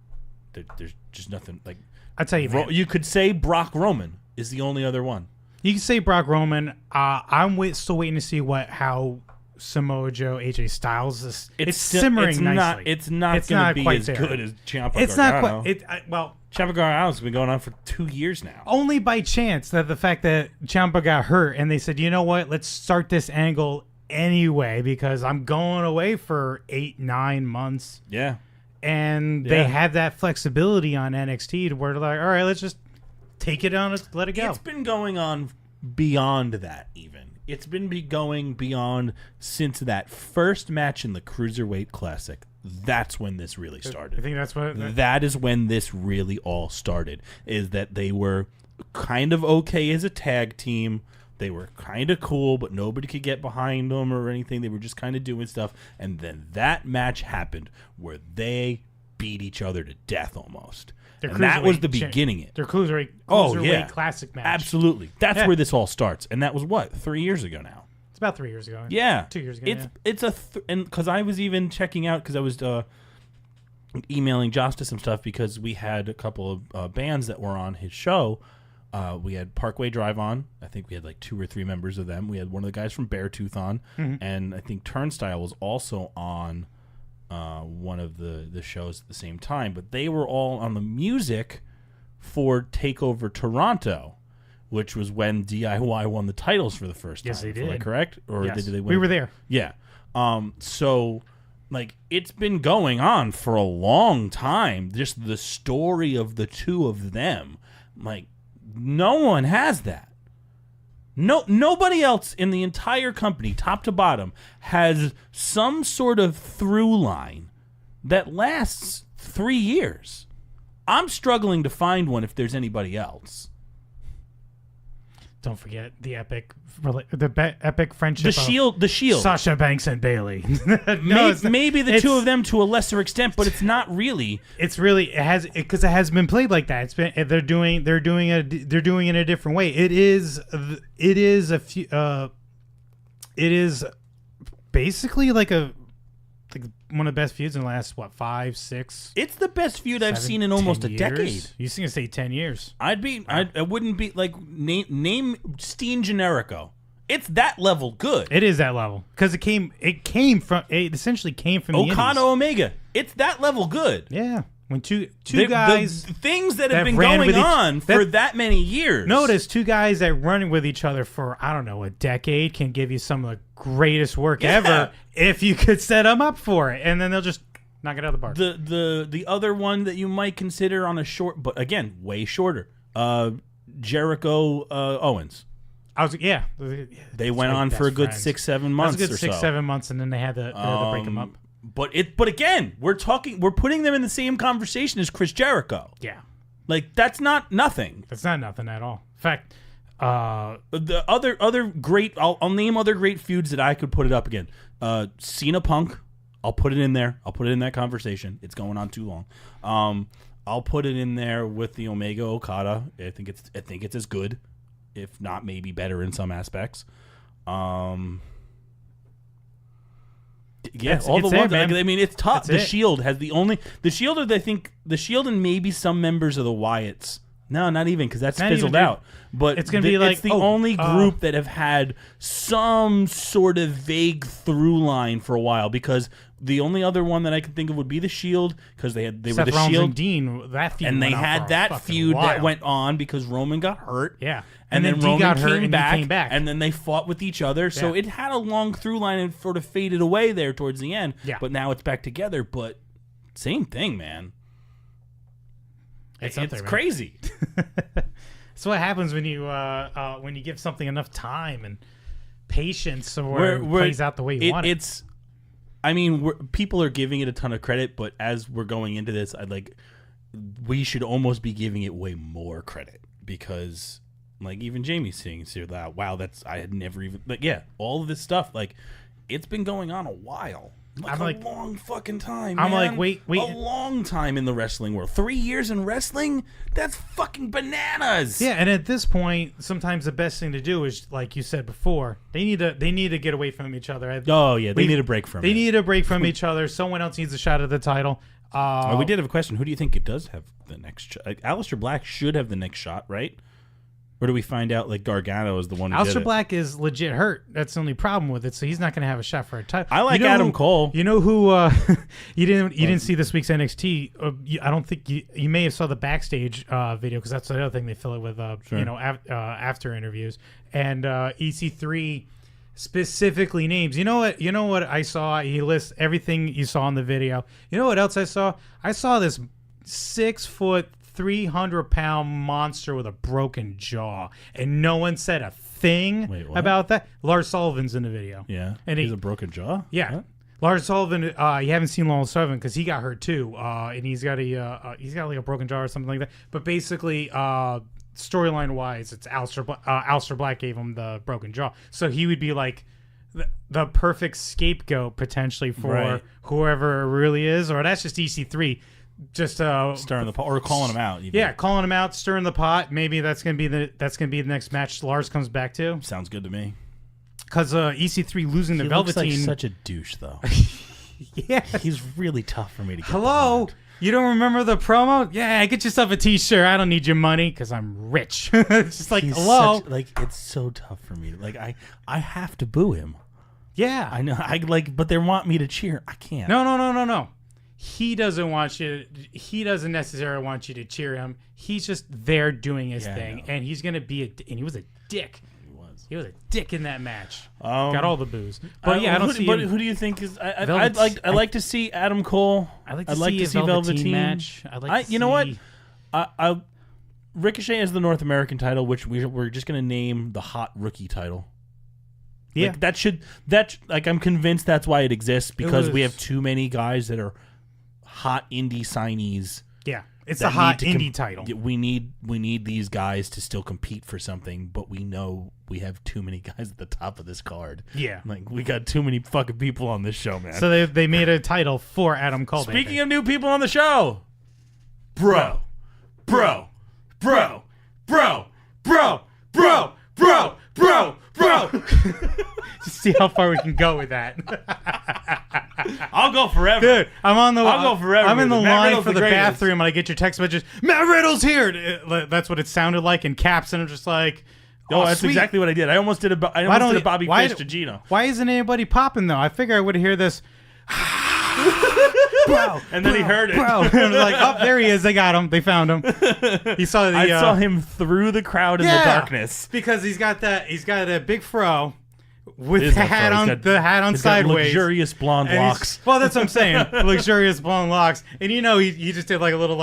there's just nothing. Like, I tell you, man. You could say Brock Roman is the only other one. You can say Brock Roman. I'm still waiting to see how Samoa Joe, AJ Styles is. It's simmering nicely. It's not going to be as good as Ciampa Gargano. It's not quite. Ciampa Gargano's been going on for 2 years now. Only by chance that the fact that Ciampa got hurt and they said, you know what, let's start this angle anyway because I'm going away for 8-9 months. Yeah. And they have that flexibility on NXT to where they're like, all right, let's just take it on, let it go. It's been going on beyond that even. It's been going beyond since that first match in the Cruiserweight Classic. That's when this really started. I think that's what... That is when this really all started, is that they were kind of okay as a tag team. They were kind of cool, but nobody could get behind them or anything. They were just kind of doing stuff. And then that match happened where they beat each other to death almost. And that was the beginning. Their Cruiserweight Classic match. Absolutely. That's where this all starts. And that was, 3 years ago now? It's about 3 years ago. Yeah. 2 years ago, and because I was even checking out, because I was emailing Josh to some stuff, because we had a couple of bands that were on his show. We had Parkway Drive on. I think we had like 2 or 3 members of them. We had one of the guys from Beartooth on, and I think Turnstile was also on one of the shows at the same time. But they were all on the music for TakeOver Toronto, which was when DIY won the titles for the first time. Yes, they did. Am I correct? Or yes. did they win? We were there. Yeah. So, like, it's been going on for a long time. Just the story of the two of them, like. No one has that. Nobody else in the entire company, top to bottom, has some sort of through line that lasts 3 years. I'm struggling to find one if there's anybody else. Don't forget the epic friendship. The Shield. Sasha Banks and Bailey. Maybe the two of them to a lesser extent, but it's not really. It hasn't been played like that. They're doing it a different way. It is basically like one of the best feuds in the last 5, 6. It's the best feud I've seen in almost a decade. You was gonna say 10 years? I wouldn't be like name Steen Generico. It's that level good. It is that level because it essentially came from the Okada Omega. It's that level good. Yeah, when two guys, the things that have been going on for that many years. Notice two guys that run with each other for a decade can give you some of the greatest work ever if you could set them up for it, and then they'll just knock it out of the park. The other one that you might consider on a short, but again way shorter, Jericho Owens. They went on for a good 6-7 months. That was a good 6-7 months, and then they had to break them up. But again, we're putting them in the same conversation as Chris Jericho. Yeah, like that's not nothing. That's not nothing at all. In fact, the other great, I'll name other great feuds that I could put it up again. Cena Punk, I'll put it in there. I'll put it in that conversation. It's going on too long. I'll put it in there with the Omega Okada. I think it's as good, if not maybe better in some aspects. Yeah, all the ones. I mean, it's tough. The Shield has the Shield, the Shield and maybe some members of the Wyatts. No, not even, because that's fizzled out. But it's gonna be like it's the only group that have had some sort of vague through line for a while. Because the only other one that I can think of would be the Shield, because they Seth were the Rollins Shield and Dean. That feud and they went on had for that feud while. that went on because Roman got hurt. Yeah. And then Dean Roman got hurt came back, and then they fought with each other. So Yeah. it had a long through line and sort of faded away there towards the end. Yeah. But now it's back together. But same thing, man. It's crazy. That's what happens when you give something enough time and patience, or it plays out the way you want it. People are giving it a ton of credit, but as we're going into this, we should almost be giving it way more credit, because like even Jamie's saying that, wow, I had never even, all of this stuff, like it's been going on a while. Like a long fucking time, man. I'm like, wait. A long time in the wrestling world. 3 years in wrestling? That's fucking bananas. Yeah, and at this point, sometimes the best thing to do is, like you said before, they need to get away from each other. Oh, yeah, they need a break from it. They need a break from each other. Someone else needs a shot at the title. We did have a question. Who do you think it does have the next shot? Aleister Black should have the next shot, right? Or do we find out like Gargano is the one who did it? Aleister Black is legit hurt. That's the only problem with it. So he's not going to have a shot for a title. I like Adam Cole. You know who? You didn't see this week's NXT. I don't think you may have saw the backstage video, because that's the other thing they fill it with. After interviews, and EC3 specifically names. You know what I saw? He lists everything you saw in the video. You know what else I saw? I saw this 6 foot, 300-pound monster with a broken jaw, and no one said a thing about that. Lars Sullivan's in the video. Yeah, and he's a broken jaw. Yeah, what? Lars Sullivan. You haven't seen Lars Sullivan because he got hurt too, and he's got like a broken jaw or something like that. But basically, storyline wise, it's Aleister Black gave him the broken jaw, so he would be like the perfect scapegoat potentially for whoever it really is, or that's just EC3. Just stirring the pot, or calling him out. Calling him out, stirring the pot. Maybe that's gonna be the next match Lars comes back to. Sounds good to me. Because EC3 losing the Velveteen, looks like such a douche though. Yeah, he's really tough for me to get. Hello, behind. You don't remember the promo? Yeah, get yourself a T-shirt. I don't need your money because I'm rich. It's just like hello. It's so tough for me. I have to boo him. Yeah, I know. But they want me to cheer. I can't. No. He doesn't want you. He doesn't necessarily want you to cheer him. He's just there doing his thing, and he's gonna be and he was a dick. He was a dick in that match. Got all the boos. But I don't see. But who do you think is? I'd like to see Adam Cole. I'd like to see a Velveteen match. You know what? Ricochet has the North American title, which we're just gonna name the hot rookie title. Yeah, Like, I'm convinced that's why it exists, because we was- have too many guys that are hot indie signees. yeah. It's that a hot need to indie title. We need these guys to still compete for something, but we know we have too many guys at the top of this card. Yeah. Like, we got too many fucking people on this show, man. So they made a title for Adam Cole. Speaking of new people on the show, bro. Just see how far we can go with that. I'll go forever. Dude, I'll go forever I'm in the with it. Matt line Riddle's for the the greatest. bathroom and I get your text message, Matt Riddle's here. That's what it sounded like in caps, and I'm just like, Oh, that's sweet. exactly what I did. I almost did a Bobby Fish to Gino. Why isn't anybody popping though? I figure I would hear this. Bro, And then he heard it. bro. And I was like, oh, there he is. They got him. They found him. He saw the. I saw him through the crowd in the darkness. because he's got a big fro with Is the that hat fro? on He's got- the hat on He's got sideways. luxurious blonde And he's- locks. Well, that's what I'm saying. Luxurious blonde locks, and you know he just did like a little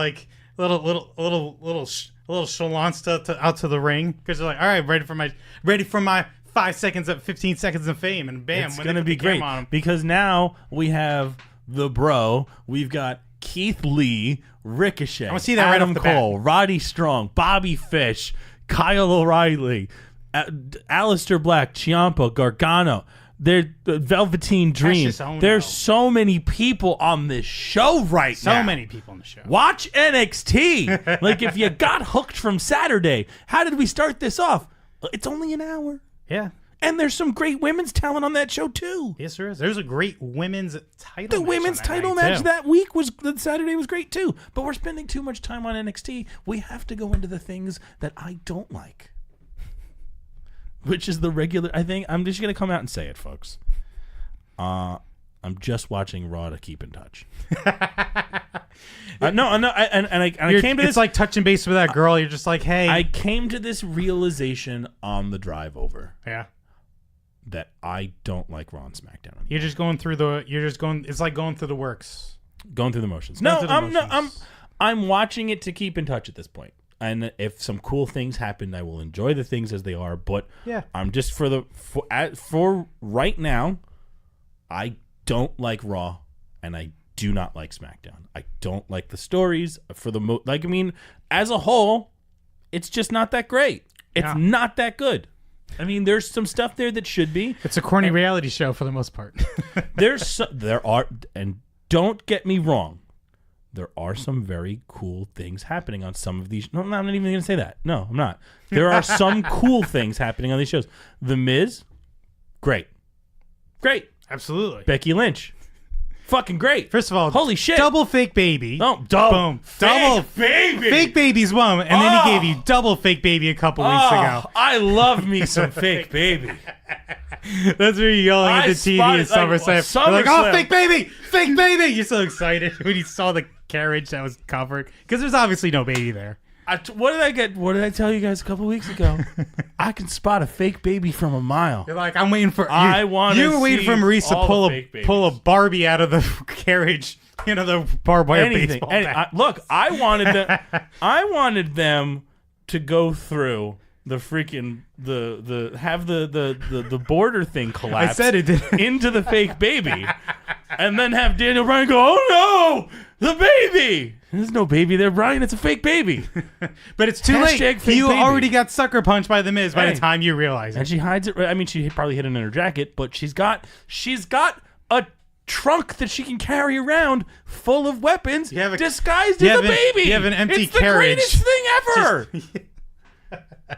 shalonsta out to the ring because they're like, all right, ready for my 5 seconds of 15 seconds of fame, and bam, It's when going they to put be the camera great on him. because now we have the bro. We've got Keith Lee, Ricochet, I wanna see that right Adam off the bat. Cole, Roddy Strong, Bobby Fish, Kyle O'Reilly, Aleister Black, Ciampa, Gargano. They're Velveteen Dream. Cassius Ohno. There's so many people on this show right now. So many people on the show. Watch NXT. Like, if you got hooked from Saturday, how did we start this off? It's only an hour. Yeah. And there's some great women's talent on that show, too. Yes, there is. There's a great women's title. The match women's on that title night, match too. that week that Saturday was great, too. But we're spending too much time on NXT. We have to go into the things that I don't like. Which is the regular... I think I'm just going to come out and say it, folks. I'm just watching Raw to keep in touch. I came to It's this... like touching base with that girl. You're just like, hey. I came to this realization on the drive over yeah. that I don't like Raw and SmackDown anymore. You're just going it's like going through the works. Going through the motions. Going No, through the motions. I'm watching it to keep in touch at this point. And if some cool things happen, I will enjoy the things as they are. But Yeah. I'm just for right now, I don't like Raw, and I do not like SmackDown. I don't like the stories for the as a whole, it's just not that great. It's Yeah. not that good. I mean, there's some stuff there that should be. It's a corny reality show for the most part. There are, and don't get me wrong, there are some very cool things happening on some of these. No, I'm not even going to say that. No, I'm not. There are some cool things happening on these shows. The Miz, great. Absolutely. Becky Lynch, fucking great. First of all, holy shit. double fake baby. Oh, double. Boom. Double baby. Fake baby's one, and then he gave you double fake baby a couple weeks ago. I love me some fake baby. That's where you're yelling at I the TV at spotted, like, SummerSlam. You're like, oh, SummerSlam. fake baby. You're so excited when you saw the carriage that was covered. Because there's obviously no baby there. What did I get? What did I tell you guys a couple weeks ago? I can spot a fake baby from a mile. You're like, I'm waiting for... I wanna You were waiting see for Maurice to all the fake babies. pull a Barbie out of the carriage. You know, the barbed wire Anything. baseball Any- bat. look, I wanted them to go through the freaking the border thing collapse. I said it did. Into the fake baby, and then have Daniel Bryan go, "Oh no, the baby! There's no baby there, Bryan. It's a fake baby." But it's too Hashtag late. fake You baby. already got sucker punched by the Miz by Hey. the time you realize And it. she hides it. I mean, she probably hid it in her jacket, but she's got a trunk that she can carry around full of weapons, You have a- disguised you as a have an- baby. you have an empty it's the carriage. greatest thing ever.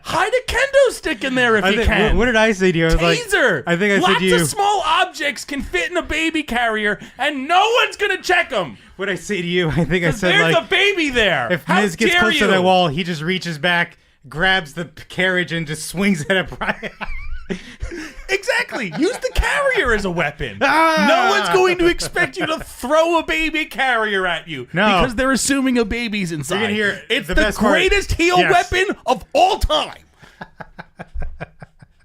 Hide a kendo stick in there if you can. What did I say to you? I was like, Taser. I think I said Lots to you. of small objects can fit in a baby carrier, and no one's gonna check them. What I say to you? I think I said There's like, a baby there. if How Miz gets dare close you? to that wall, he just reaches back, grabs the carriage, and just swings it at Brian. Exactly. Use the carrier as a weapon. Ah! No one's going to expect you to throw a baby carrier at you. No. Because they're assuming a baby's inside. You're gonna hear it's the the best part. greatest heel Yes. weapon of all time.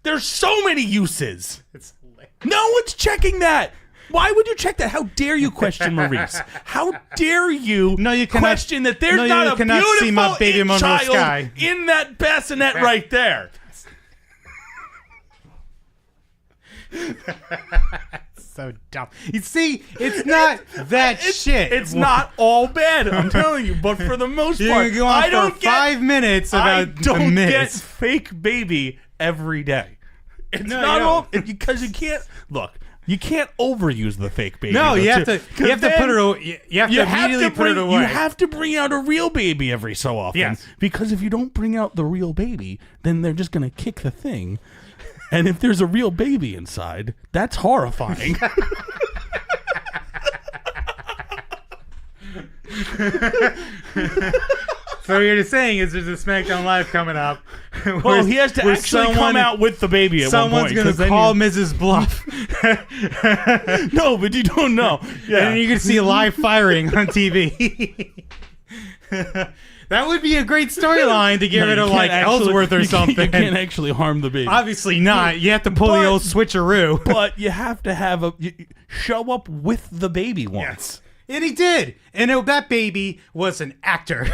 There's so many uses. It's hilarious. No one's checking that. Why would you check that? How dare you question Maurice? How dare you, you cannot, question that there's not a beautiful see my baby child Sky. in that bassinet right there? So dumb. You see, it's not that shit. It's not all bad. I'm telling you. But for the most part, you go on I don't for get 5 minutes about I don't the get Miz. fake baby every day. It's No, not you all don't. because you can't look. You can't overuse the fake baby. No, though, you have too. to. You have to put it. You have to immediately put it away. You have to bring out a real baby every so often. Yes. Because if you don't bring out the real baby, then they're just gonna kick the thing. And if there's a real baby inside, that's horrifying. So what you're saying is there's a SmackDown Live coming up. Well, he has to actually come out with the baby at one point. Someone's going to call Mrs. Bluff. No, but you don't know. Yeah. And you can see live firing on TV. That would be a great storyline to get rid of like Ellsworth or something. You can't actually harm the baby. Obviously not. You have to pull the old switcheroo. But you have to have show up with the baby once. Yes. And he did. And that baby was an actor.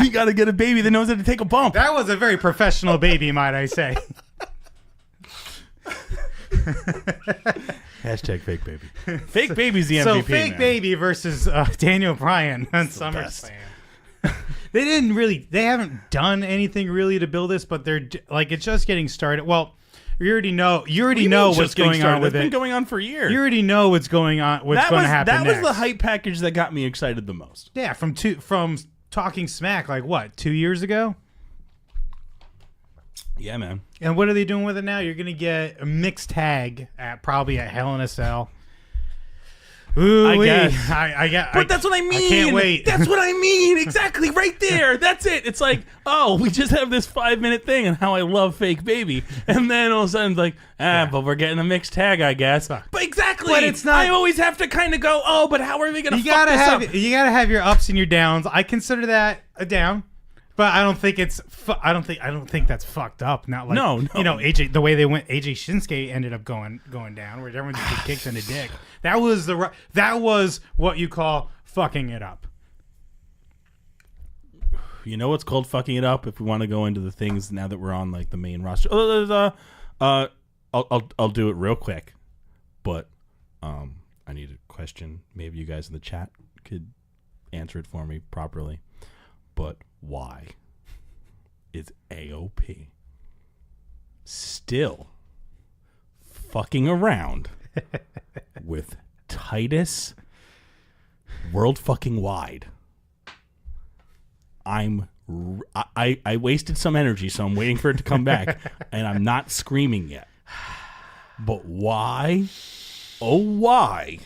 You got to get a baby that knows how to take a bump. That was a very professional baby, might I say. Hashtag fake baby. Fake baby's the MVP. So fake man. baby versus Daniel Bryan on SummerSlam. They haven't done anything really to build this, but they're like, it's just getting started. Well, you already know what's going on with it. It's been it. going on for years. You already know what's going on. What's going to happen That next. was the hype package that got me excited the most. Yeah, from Talking Smack, like what, 2 years ago? Yeah, man. And what are they doing with it now? You're going to get a mixed tag probably at Hell in a Cell. Ooh, I guess. But that's what I mean. I can't wait. That's what I mean. Exactly. Right there. That's it. It's like, oh, we just have this 5-minute thing and how I love fake baby. And then all of a sudden it's like, but we're getting a mixed tag, I guess. But exactly. But it's not. I always have to kind of go, oh, but how are we going to fuck this up? You gotta have your ups and your downs. I consider that a down, but I don't think it's. I don't think that's fucked up. Not like No. You know, AJ, the way they went, AJ Shinsuke ended up going down, where everyone just kicked in the dick. That was what you call fucking it up. You know what's called fucking it up? If we want to go into the things now that we're on like the main roster. I'll do it real quick, but I need a question. Maybe you guys in the chat could answer it for me properly. But why is AOP still fucking around with Titus World fucking wide? I wasted some energy, so I'm waiting for it to come back, and I'm not screaming yet. But why, oh why,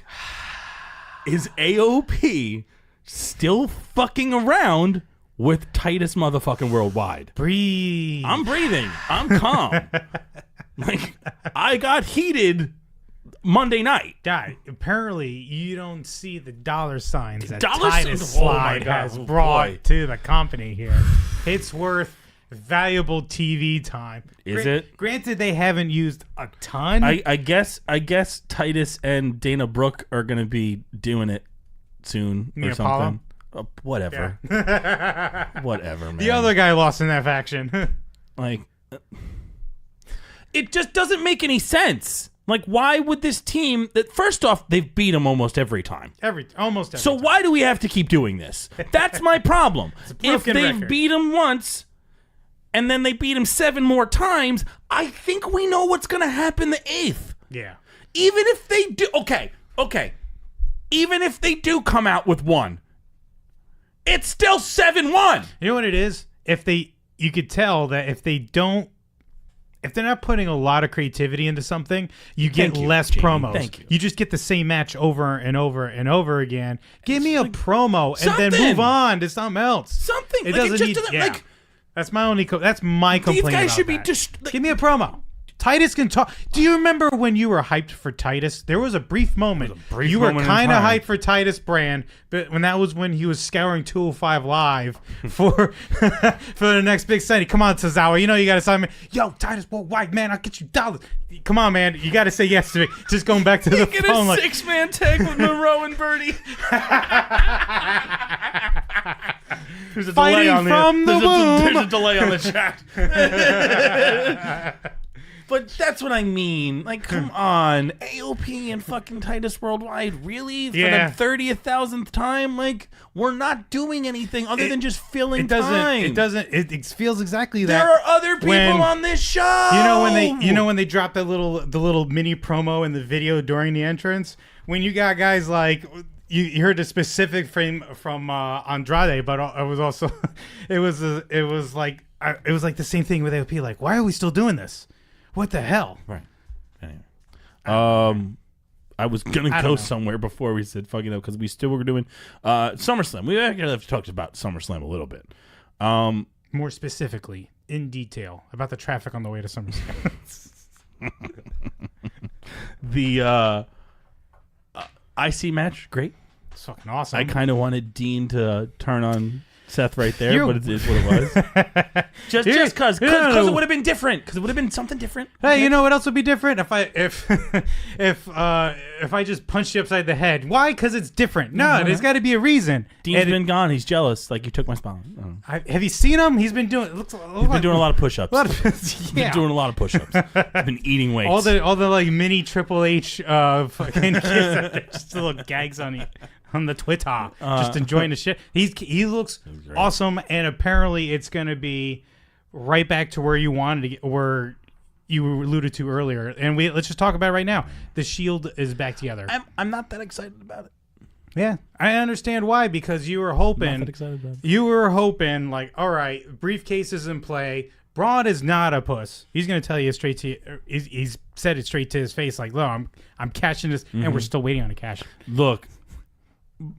is AOP still fucking around with Titus motherfucking Worldwide? Breathe. I'm breathing. I'm calm. Like, I got heated Monday night. Guy, apparently you don't see the dollar signs that Dollar Titus signs? Oh my Slide God. has Oh brought boy. to the company here. It's worth valuable TV time. Is it? Granted, they haven't used a ton. I guess Titus and Dana Brooke are gonna be doing it soon mean or something. Whatever. Whatever, man. The other guy lost in that faction. Like, it just doesn't make any sense. Like, why would this team that, first off, they've beat them almost every time. Almost every So time. why do we have to keep doing this? That's my problem. If broken they've record. beat them once and then they beat him 7 more times, I think we know what's going to happen the 8th. Yeah. Even if they do, okay. Even if they do come out with 1, it's still 7-1. You know what it is? You could tell that if they're not putting a lot of creativity into something, you get Thank you, less Jamie. promos. Thank you. You just get the same match over and over and over again. Give me a promo and then something. move on to something else. Something. It Like, doesn't it just need. doesn't, yeah. like, That's my only. That's my these complaint. guys about should be that. just. Like, Give me a promo. Titus can talk. Do you remember when you were hyped for Titus? There was a brief moment. You were kind of hyped for Titus Brand, but when he was scouring 205 Live for for the next big signing. Come on, Tozawa. You know you got to sign me. Yo, Titus Worldwide, man, I'll get you dollars. Come on, man. You got to say yes to me. Just going back to the Get phone. a 6-man tag with Monroe and Birdie. There's a Fighting delay on from the womb. There's a delay on the chat. But that's what I mean. Like, come on. AOP and fucking Titus Worldwide, really? For the 30,000th time? Like, we're not doing anything other than just filling time. It feels exactly that. There are other people on this show. You know when they drop the little mini promo in the video during the entrance? When you got guys like you heard a specific frame from Andrade, but it was also it was like the same thing with AOP. Like, why are we still doing this? What the hell? Right. Anyway. I was gonna go somewhere before we said fucking up because we still were doing SummerSlam. We actually have talked about SummerSlam a little bit. More specifically, in detail, about the traffic on the way to SummerSlam. The IC match, great. It's fucking awesome. I kind of wanted Dean to turn on Seth right there, but it is what it was. just because it would have been different. Because it would have been something different. Hey, you know what else would be different? If I just punched you upside the head. Why? Because it's different. No, there's got to be a reason. Dean's been gone. He's jealous. Like, you took my spot. Have you seen him? He's been doing. He's been doing a lot of push-ups. He's been doing a lot of push-ups. He's been eating weights. All the like mini Triple H fucking kids, just little gags on the Twitter, just enjoying the shit. He looks awesome, and apparently it's gonna be right back to where you wanted to get, where you alluded to earlier. And let's just talk about it right now. The Shield is back together. I'm not that excited about it. Yeah, I understand why, because you were hoping. Not that excited about it. You were hoping, like, all right, briefcase is in play. Braun is not a puss. He's going to tell you straight to. He's said it straight to his face, like, "No, I'm cashing this," and we're still waiting on a cash. Look,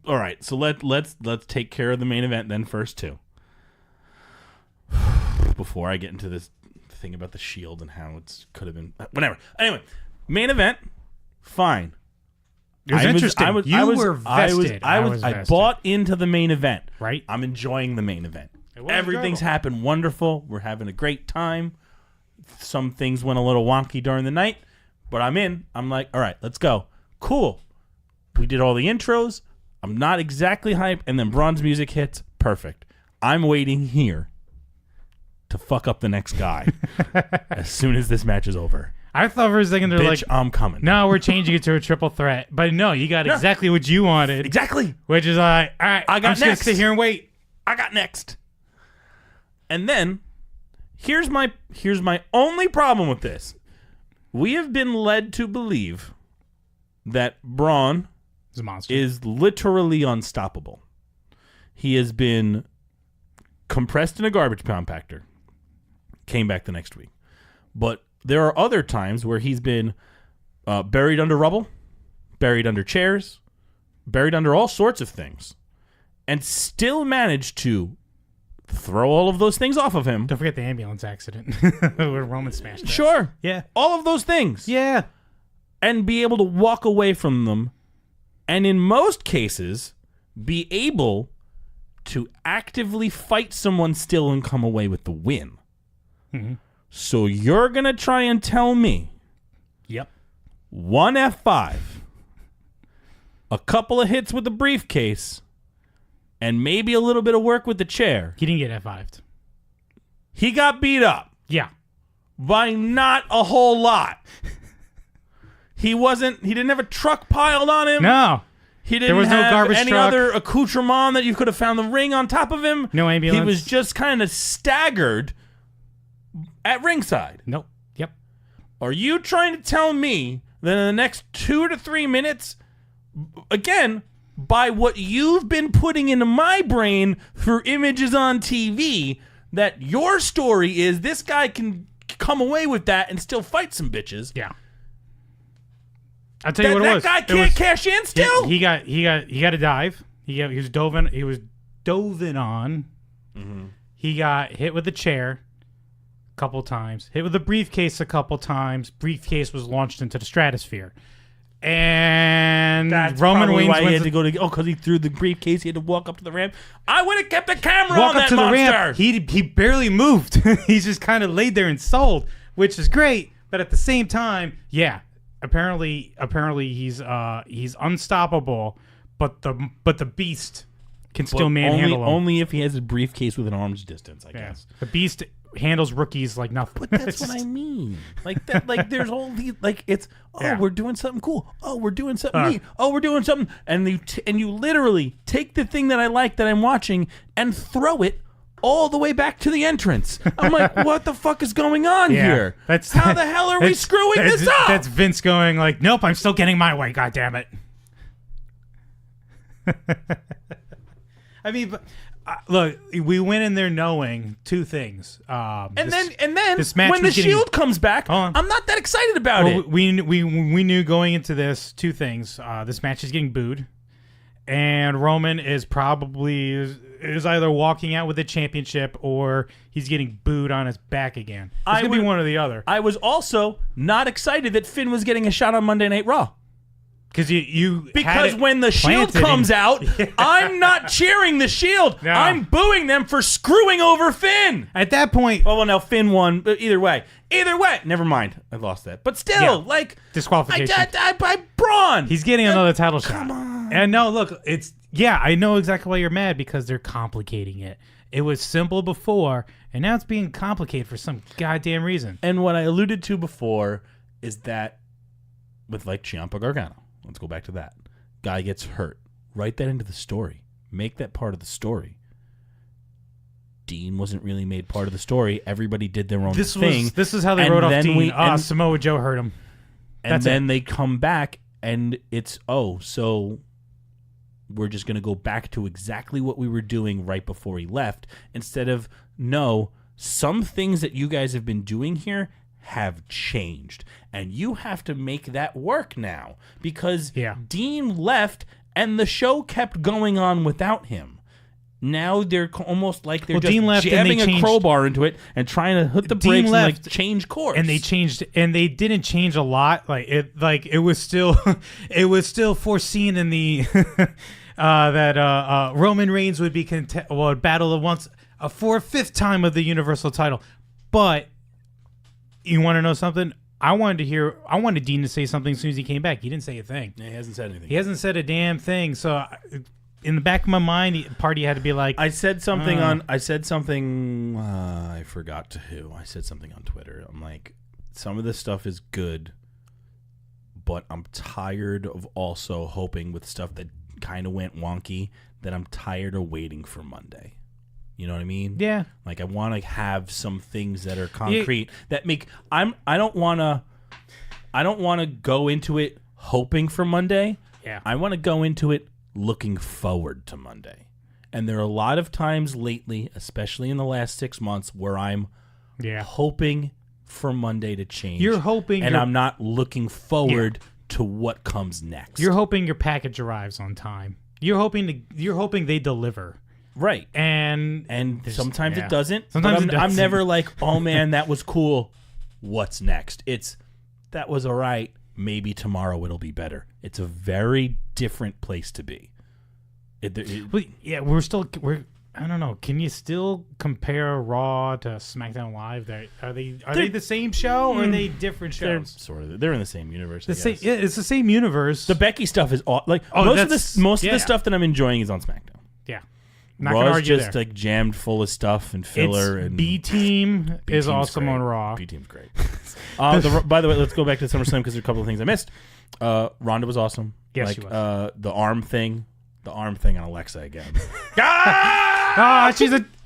all right, so let's take care of the main event then first too. Before I get into this thing about the Shield and how it could have been whatever. Anyway, main event, fine. It was interesting. You were vested. I bought into the main event. Right. I'm enjoying the main event. Everything's happened wonderful. We're having a great time. Some things went a little wonky during the night, but I'm in. I'm like, all right, let's go. Cool. We did all the intros. I'm not exactly hyped, and then Braun's music hits. Perfect. I'm waiting here to fuck up the next guy as soon as this match is over. I thought for a second they're Bitch, like, I'm coming. No, we're changing it to a triple threat. But no, you got exactly what you wanted. Exactly. Which is like, all right, I'm just going to sit here and wait. I got next. And then, here's my only problem with this. We have been led to believe that Braun He's a monster. is literally unstoppable. He has been compressed in a garbage compactor. Came back the next week. But there are other times where he's been buried under rubble, buried under chairs, buried under all sorts of things, and still managed to throw all of those things off of him. Don't forget the ambulance accident where Roman smashed it. Sure. Yeah. All of those things. Yeah. And be able to walk away from them, and in most cases, be able to actively fight someone still and come away with the win. Mm-hmm. So you're going to try and tell me Yep. one F5, a couple of hits with the briefcase, and maybe a little bit of work with the chair. He didn't get F5'd. He got beat up Yeah. by not a whole lot. He didn't have a truck piled on him. No. He didn't There was no have garbage any truck. other accoutrement that you could have found the ring on top of him. No ambulance. He was just kind of staggered at ringside. Nope. Yep. Are you trying to tell me that in the next 2 to 3 minutes, again, by what you've been putting into my brain through images on TV, that your story is this guy can come away with that and still fight some bitches? Yeah. I'll tell you what it was. That guy can't cash in still? He got a dive. He was dove on. Mm-hmm. He got hit with a chair. couple times. Hit with a briefcase a couple times. Briefcase was launched into the stratosphere. And That's Roman probably Reigns why he wins had to go to because he threw the briefcase. He had to walk up to the ramp. I would have kept the camera on that the monster. ramp. He barely moved. He's just kind of laid there and sold, which is great. But at the same time, yeah, apparently he's unstoppable. But the beast can still manhandle him. Only if he has a briefcase with an arm's distance, I guess. The beast handles rookies like nothing. But that's what I mean. Like that. Like there's all these. Like it's. We're doing something cool. Oh, we're doing something neat. Oh, we're doing something. And you literally take the thing that I like that I'm watching and throw it all the way back to the entrance. I'm like, what the fuck is going on here? How the hell are we screwing this up? That's Vince going like, nope, I'm still getting my way. God damn it. I mean, but, look, we went in there knowing two things. And then this match when the was getting- Shield comes back, I'm not that excited about it. We knew going into this two things. This match is getting booed, and Roman is probably is either walking out with the championship or he's getting booed on his back again. It's gonna be one or the other. I was also not excited that Finn was getting a shot on Monday Night Raw. Because when the Shield comes out, I'm not cheering the Shield. No. I'm booing them for screwing over Finn. At that point, well, now Finn won. But either way, never mind. I lost that. But still, like disqualification. I Braun. He's getting another title shot. Come on. And no, look, I know exactly why you're mad because they're complicating it. It was simple before, and now it's being complicated for some goddamn reason. And what I alluded to before is that with like Ciampa Gargano. Let's go back to that. Guy gets hurt. Write that into the story. Make that part of the story. Dean wasn't really made part of the story. Everybody did their own thing. This is how they wrote off Dean. Samoa Joe hurt him. And then they come back, and it's, so we're just going to go back to exactly what we were doing right before he left, instead of, no, some things that you guys have been doing here have changed, and you have to make that work now because Dean left and the show kept going on without him. Now they're almost like they're just jabbing a crowbar into it and trying to hit the brakes and like change course. And they changed, and they didn't change a lot. It was still foreseen in the that Roman Reigns would be battle once for a fifth time of the Universal title, but. You want to know something? I wanted Dean to say something as soon as he came back. He didn't say a thing. Yeah, he hasn't said anything. He hasn't said a damn thing. So, in the back of my mind, Party had to be like, I said something. I forgot to who. I said something on Twitter. I'm like, some of this stuff is good, but I'm tired of also hoping with stuff that kind of went wonky that I'm tired of waiting for Monday. You know what I mean? Yeah. Like I want to have some things that are concrete that make. I don't want to go into it hoping for Monday. Yeah. I want to go into it looking forward to Monday. And there are a lot of times lately, especially in the last 6 months, where I'm hoping for Monday to change. You're hoping, and I'm not looking forward to what comes next. You're hoping your package arrives on time. You're hoping they deliver. Right. And sometimes it doesn't. Sometimes it doesn't. I'm never like, oh man, that was cool. What's next? It's, that was all right. Maybe tomorrow it'll be better. It's a very different place to be. We're I don't know. Can you still compare Raw to SmackDown Live? Are they the same show or are they different shows? They're in the same universe. It's the same universe. The Becky stuff is most of the stuff that I'm enjoying is on SmackDown. Yeah. Raw's just like jammed full of stuff and filler. And B Team is awesome on Raw. B Team's great. By the way, let's go back to SummerSlam because there's a couple of things I missed. Ronda was awesome. Yes, she was. The arm thing on Alexa again.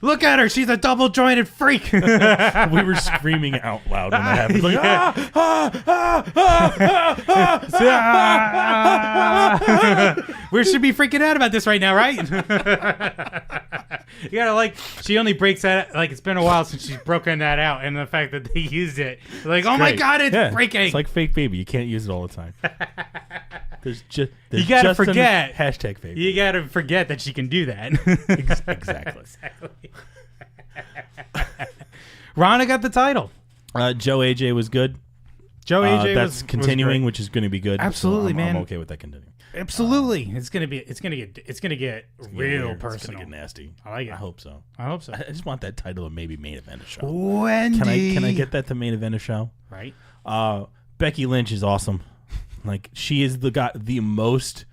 Look at her. She's a double jointed freak. We were screaming out loud when that happened. Like, we should be freaking out about this right now, right? You gotta she only breaks that, it's been a while since she's broken that out, and the fact that they used it. Like, oh my God, it's breaking. It's like fake baby. You can't use it all the time. There's you gotta forget. Hashtag fake. You gotta forget that she can do that. Exactly. Ronda got the title. Joe AJ was good. Joe AJ that's was continuing, great. which is going to be good. Absolutely, so man. I'm okay with that continuing. Absolutely, it's gonna get real Weird. personal. It's gonna get nasty. I like it. I hope so. I hope so. I just want that title to maybe main event a show. Wendy, Can I get that to main event a show? right? Becky Lynch is awesome. Like she is the most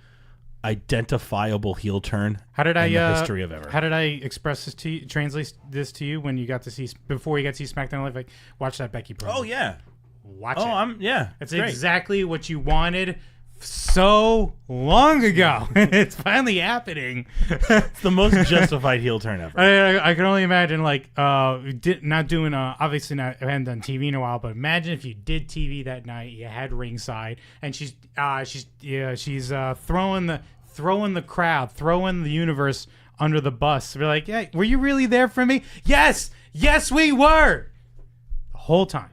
identifiable heel turn. How did I in the history of ever? How did I express this to you? Translate this to you when you got to see before you got to see SmackDown Live? Like, watch that Becky promo. Oh yeah. Watch it. It's It's great. exactly what you wanted so long ago. It's finally happening. It's the most justified heel turn ever. I can only imagine, like, not doing obviously not. I hadn't done TV in a while, but imagine if you did TV that night, you had ringside, and she's throwing the crowd, throwing the universe under the bus. We're like, hey, were you really there for me? Yes, we were. The whole time.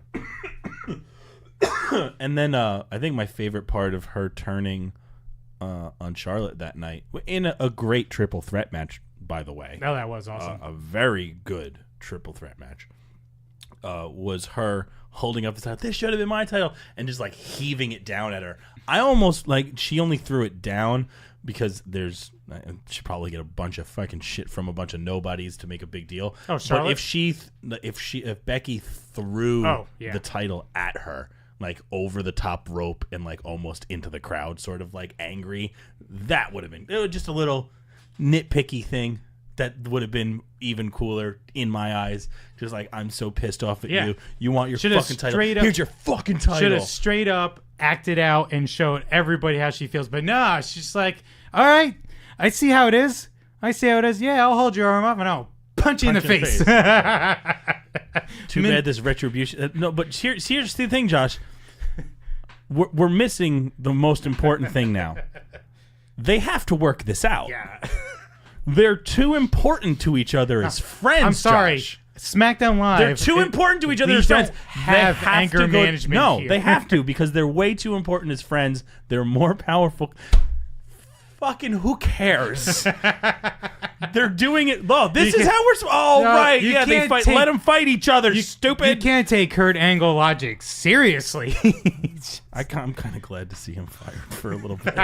And then I think my favorite part of her turning on Charlotte that night, in a great triple threat match, by the way. Oh, that was awesome. A very good triple threat match. Was her holding up the title. This should have been my title, and just like heaving it down at her. I almost like she only threw it down because she probably get a bunch of fucking shit from a bunch of nobodies to make a big deal. Oh, Charlotte? But if Becky threw the title at her, like over the top rope and like almost into the crowd, sort of like angry, that would have been just a little nitpicky thing that would have been even cooler in my eyes. Just like, I'm so pissed off at you. You want your fucking title. Here's your fucking title. Should have straight up acted out and showed everybody how she feels. But nah, she's just like, all right, I see how it is. Yeah, I'll hold your arm up and I'll punch you in the face. Too bad this retribution. No, but here's the thing, Josh. We're missing the most important thing now. They have to work this out. Yeah. They're too important to each other as friends. I'm sorry. Josh. SmackDown Live. They're too important to each other as friends. Have anger management. No, here. they have to, because they're way too important as friends. They're more powerful. Fucking who cares? They're doing it. Oh, this is how we're. Oh, No, right. you Yeah, they can't fight. take- Let them fight each other. Stupid. You can't take Kurt Angle logic seriously. I'm kind of glad to see him fired for a little bit.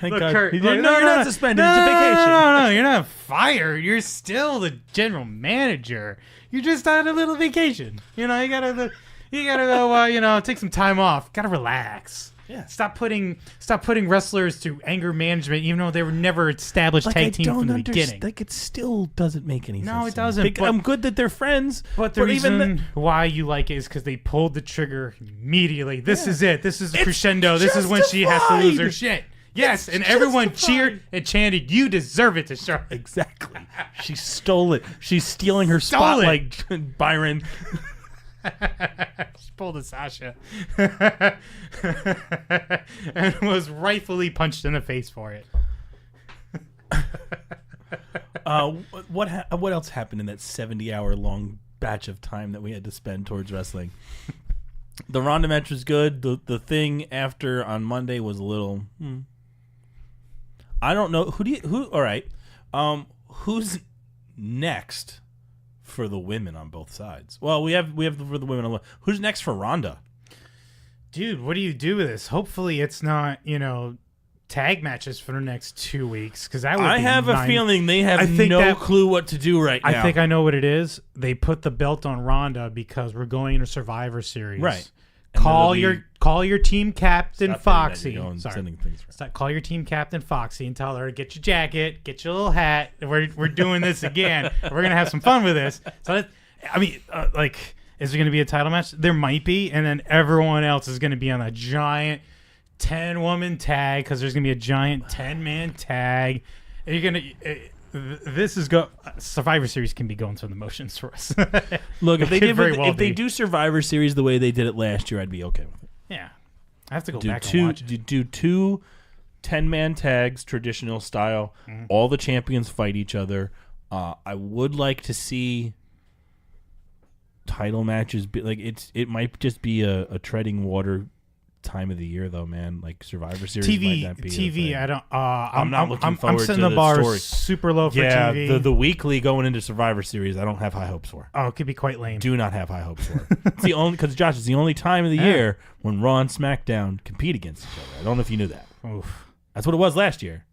Thank Look, God. Kurt, He look, didn't- no, you're not suspended. It's a vacation. No, you're not fired. You're still the general manager. You're just on a little vacation. You know, you gotta go. Take some time off. Gotta relax. Yeah. Stop putting wrestlers through anger management, even though they were never established tag team from the beginning. Like, it still doesn't make any sense. No, it to me. doesn't, I'm good that they're friends, But the reason why you like it is because they pulled the trigger immediately. This is it. This is the crescendo. This is when she has to lose her shit. Yes, and everyone cheered and chanted, "You deserve it," to Charlotte. Exactly. She stole it. She's stealing her Stole spotlight, Byron. She pulled a Sasha and was rightfully punched in the face for it. What else happened in that 70-hour long batch of time that we had to spend towards wrestling? The Ronda match was good. The thing after on Monday was a little. I don't know who. All right, who's next for the women on both sides? Well, we have for the women. Who's next for Ronda? Dude, what do you do with this? Hopefully, it's not tag matches for the next 2 weeks, because that would. I have a feeling they have clue what to do right now. I think I know what it is. They put the belt on Ronda because we're going into Survivor Series. Right. Call your team captain Foxy. Call your team captain Foxy and tell her, get your jacket, get your little hat. We're doing this again. We're gonna have some fun with this. So is there gonna be a title match? There might be, and then everyone else is gonna be on a giant 10-woman tag, because there's gonna be a giant 10-man tag. You're gonna. Survivor Series can be going through the motions for us. Look, if they do do Survivor Series the way they did it last year, I'd be okay with it. Yeah, I have to go back and watch it. Do two 10-man tags, traditional style. Mm-hmm. All the champions fight each other. I would like to see title matches. It might just be a treading water time of the year though, man. Like Survivor Series TV, might not be TV. I don't. I'm not looking forward I'm setting to the bar story. super low for Yeah, TV. the weekly going into Survivor Series, I don't have high hopes for. Oh, it could be quite lame. Do not have high hopes for. It's the only because Josh, it's the only time of the year when Raw and SmackDown compete against each other. I don't know if you knew that. Oof. That's what it was last year.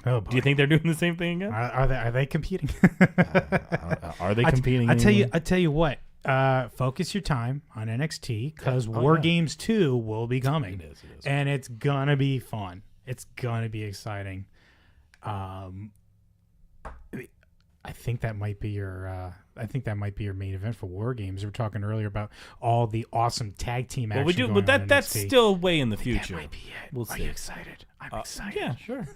Oh, boy. Do you think they're doing the same thing again? Are they competing? Are they competing? I tell you what. Focus your time on NXT because War Games 2 will be coming. It is. And it's gonna be fun. It's gonna be exciting. I think that might be your. I think that might be your main event for War Games. We were talking earlier about all the awesome tag team action. Well, we do, going but on in that's NXT. still way in the future. That might be it. We'll Are see. you excited? I'm excited. Yeah, sure.